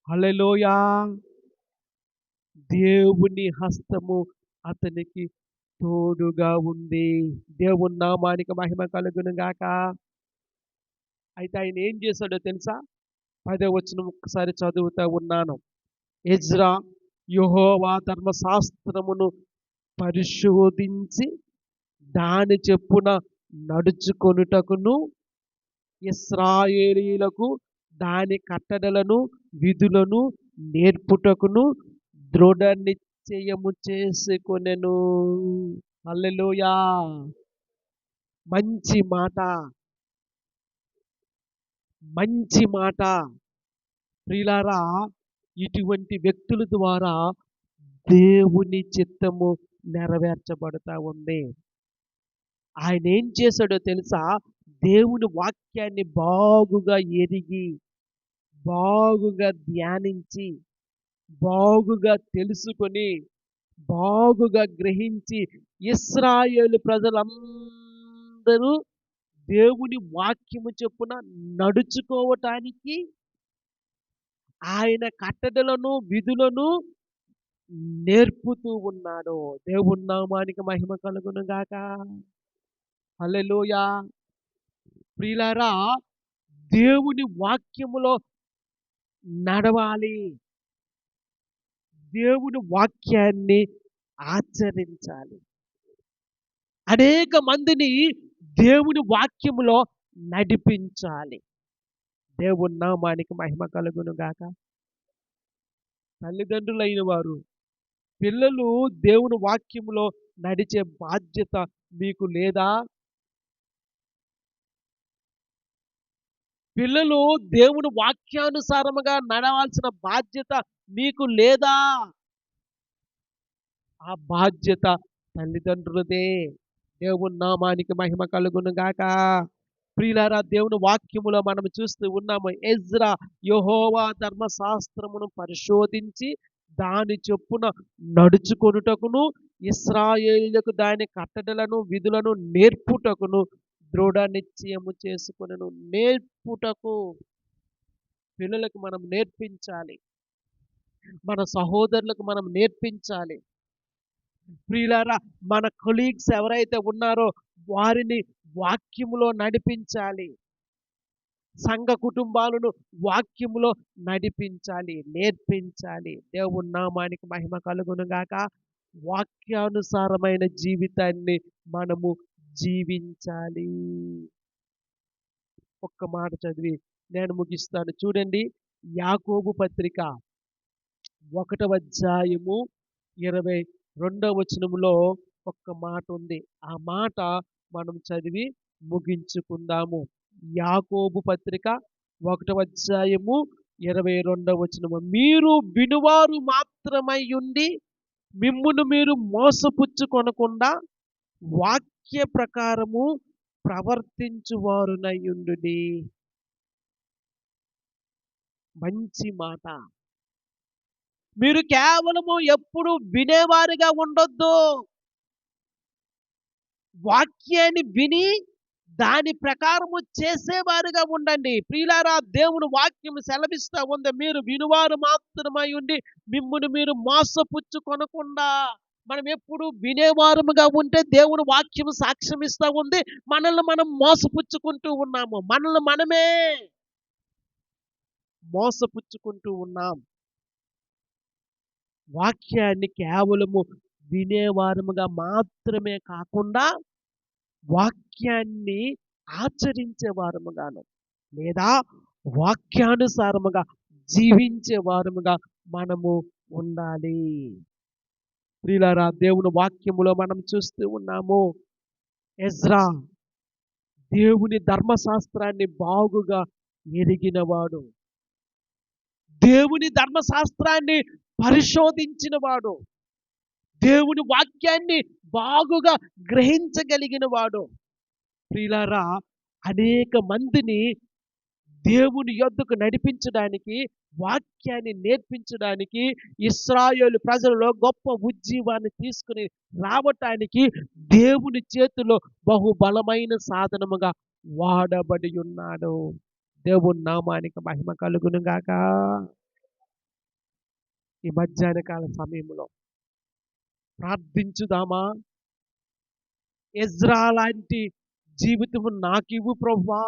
హల్లెలూయా. దేవుని హస్తము అతనికి తోడుగా ఉంది. దేవుని నామానికి మహిమ కలుగును గాక. అయితే ఆయన ఏం చేశాడో తెలుసా? 10వ వచనం ఒక్కసారి చదువుతా ఉన్నాను. ఎజ్రా యెహోవా ధర్మశాస్త్రమును పరిశోధించి దాని చెప్పున నడుచుకొనుటకును, ఇశ్రాయేలీయులకు దాని కట్టడలను విధులను నేర్పుటకును దృఢ నిశ్చయము చేసుకొనెను. హల్లెలూయా. మంచి మాట, మంచి మాట. ప్రియులారా, ఇటువంటి వ్యక్తుల ద్వారా దేవుని చిత్తము నెరవేర్చబడతా ఉంది. ఆయన ఏం చేశాడో తెలుసా? దేవుని వాక్యాన్ని బాగుగా ఎరిగి, బాగుగా ధ్యానించి, బాగుగా తెలుసుకొని, బాగుగా గ్రహించి, ఇశ్రాయేలు ప్రజలందరూ దేవుని వాక్యము చొప్పున నడుచుకోవటానికి ఆయన కట్టడలను విధులను నేర్పుతూ ఉన్నాడు. దేవుని నామానికి మహిమ కలుగును గాక. హల్లెలూయా. ప్రియులారా, దేవుని వాక్యములో నడవాలి. దేవుని వాక్యాన్ని ఆచరించాలి. అనేక మందిని దేవుని వాక్యములో నడిపించాలి. దేవుని నామానికి మహిమ కలుగును గాక. తల్లిదండ్రులైన వారు పిల్లలు దేవుని వాక్యములో నడిచే బాధ్యత మీకు లేదా? పిల్లలు దేవుని వాక్యానుసారముగా నడవాల్సిన బాధ్యత మీకు లేదా? ఆ బాధ్యత తల్లిదండ్రులదే. దేవుని నామానికి మహిమ కలుగును గాక. ప్రియులారా, దేవుని వాక్యములో మనం చూస్తూ ఉన్నాము. ఎజ్రా యెహోవా ధర్మశాస్త్రమును పరిశోధించి దాని చొప్పున నడుచుకొనుటకును, ఇశ్రాయేలీయులకు దాని కట్టడలను విధులను నేర్పుటకును దృఢ నిశ్చయము చేసుకొనెను. నేర్పుటకు, పిల్లలకు మనం నేర్పించాలి. మన సహోదరులకు మనం నేర్పించాలి. ప్రియులారా, మన కొలీగ్స్ ఎవరైతే ఉన్నారో వారిని వాక్యములో నడిపించాలి. సంఘ కుటుంబాలను వాక్యములో నడిపించాలి, నేర్పించాలి. దేవుని నామానికి మహిమ కలుగును గాక. వాక్యానుసారమైన జీవితాన్ని మనము జీవించాలి. ఒక్క మాట చదివి నేను ముగిస్తాను. చూడండి, యాకోబు పత్రిక 1వ అధ్యాయము 22వ వచనములో ఒక్క మాట ఉంది. ఆ మాట మనం చదివి ముగించుకుందాము. యాకోబు పత్రిక 1వ అధ్యాయము 22వ వచనము. మీరు వినువారు మాత్రమై ఉండి మిమ్మును మీరు మోసపుచ్చుకొనకుండా వాక్య ప్రకారము ప్రవర్తించువారునై ఉండుడి. మంచి మాట. మీరు కేవలము ఎప్పుడు వినేవారిగా ఉండొద్దు. వాక్యాన్ని విని దాని ప్రకారము చేసేవారుగా ఉండండి. ప్రియులారా, దేవుని వాక్యం సెలవిస్తా ఉంది. మీరు వినువారు మాత్రమై ఉండి మిమ్మును మీరు మోసపుచ్చుకొనకుండా. మనం ఎప్పుడు వినేవారముగా ఉంటే దేవుని వాక్యం సాక్ష్యమిస్తా ఉంది. మనల్ని మనం మోసపుచ్చుకుంటూ ఉన్నాము. మనల్ని మనమే మోసపుచ్చుకుంటూ ఉన్నాం. వాక్యాన్ని కేవలము వినేవారముగా మాత్రమే కాకుండా వాక్యాన్ని ఆచరించే వారముగాను, లేదా వాక్యానుసారముగా జీవించే వారముగా మనము ఉండాలి. ప్రియులారా, దేవుని వాక్యములో మనం చూస్తూ ఉన్నాము. ఎజ్రా దేవుని ధర్మశాస్త్రాన్ని బాగుగా ఎరిగినవాడు. దేవుని ధర్మశాస్త్రాన్ని పరిశోధించినవాడు. దేవుని వాక్యాన్ని బాగుగా గ్రహించగలిగిన వాడు. ప్రియులారా, అనేక మందిని దేవుని యొద్దకు నడిపించడానికి, వాక్యాన్ని నేర్పించడానికి, ఇశ్రాయేలు ప్రజలలో గొప్ప ఉజ్జీవాన్ని తీసుకుని రావటానికి దేవుని చేతిలో బహుబలమైన సాధనముగా వాడబడి ఉన్నాడు. దేవుని నామానికి మహిమ కలుగును గాక. ఈ మధ్యాహ్న కాల సమయంలో ప్రార్థించుదామా? ఎజ్రా లాంటి జీవితము నాకివ్వు ప్రభువా.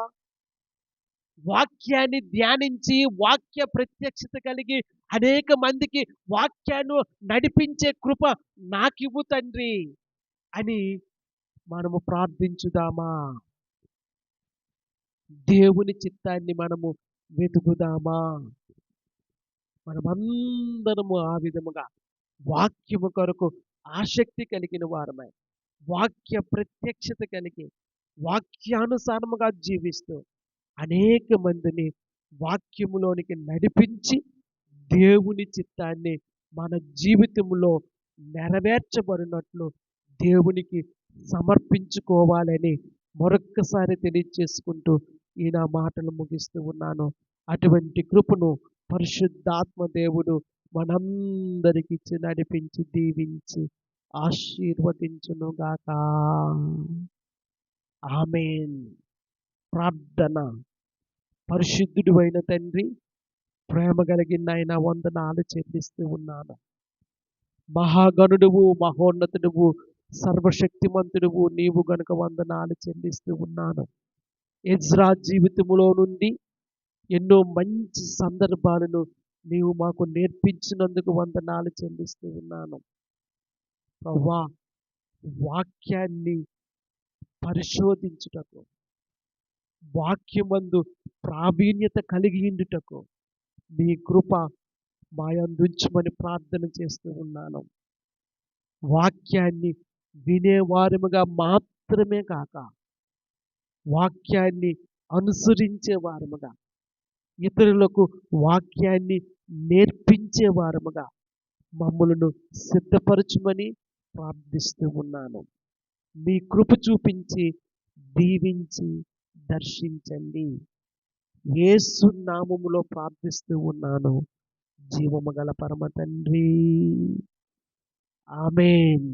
వాక్యాన్ని ధ్యానించి వాక్య ప్రత్యక్షత కలిగి అనేక మందికి వాక్యాన్ని నడిపించే కృప నాకివ్వు తండ్రి అని మనము ప్రార్థించుదామా? దేవుని చిత్తాన్ని మనము వెతుకుదామా? మనమందరము ఆ విధముగా వాక్యము కొరకు ఆసక్తి కలిగిన వారమై, వాక్య ప్రత్యక్షత కలిగి, వాక్యానుసారముగా జీవిస్తూ అనేక మందిని వాక్యములోనికి నడిపించి దేవుని చిత్తాన్ని మన జీవితంలో నెరవేర్చబడినట్లు దేవునికి సమర్పించుకోవాలని మరొక్కసారి తెలియజేసుకుంటూ ఈ నా మాటలు ముగిస్తూ ఉన్నాను. అటువంటి కృపను పరిశుద్ధాత్మ దేవుడు మనందరికి ఇచ్చి నడిపించి దీవించి ఆశీర్వదించునుగాక. ఆమేన్. ప్రార్థన. పరిశుద్ధుడు అయిన తండ్రి, ప్రేమ కలిగిన ఆయన వందనాలు చెల్లిస్తూ ఉన్నాను. మహాగణుడువు, మహోన్నతుడువు, సర్వశక్తిమంతుడువు నీవు గనుక వందనాలు చెల్లిస్తూ ఉన్నాను. ఎజ్రా జీవితములో నుండి ఎన్నో మంచి సందర్భాలను నీవు మాకు నేర్పించినందుకు వందనాలు చెల్లిస్తూ ఉన్నాను. ప్రభువా, వాక్యాన్ని పరిశోధించుటకు, వాక్యమందు ప్రావీణ్యత కలిగి ఉండుటకు మీ కృప మాయందుంచమని ప్రార్థన చేస్తూ ఉన్నాను. వాక్యాన్ని వినేవారముగా మాత్రమే కాక వాక్యాన్ని అనుసరించే వారముగా, ఇతరులకు వాక్యాన్ని నేర్పించే వారముగా మమ్మలను సిద్ధపరచుమని ప్రార్థిస్తూ ఉన్నాను. మీ కృప చూపించి దీవించి దర్శించండి. యేసు నామములో ప్రార్థిస్తూ ఉన్నాను, జీవము గల పరమ తండ్రి. ఆమేన్.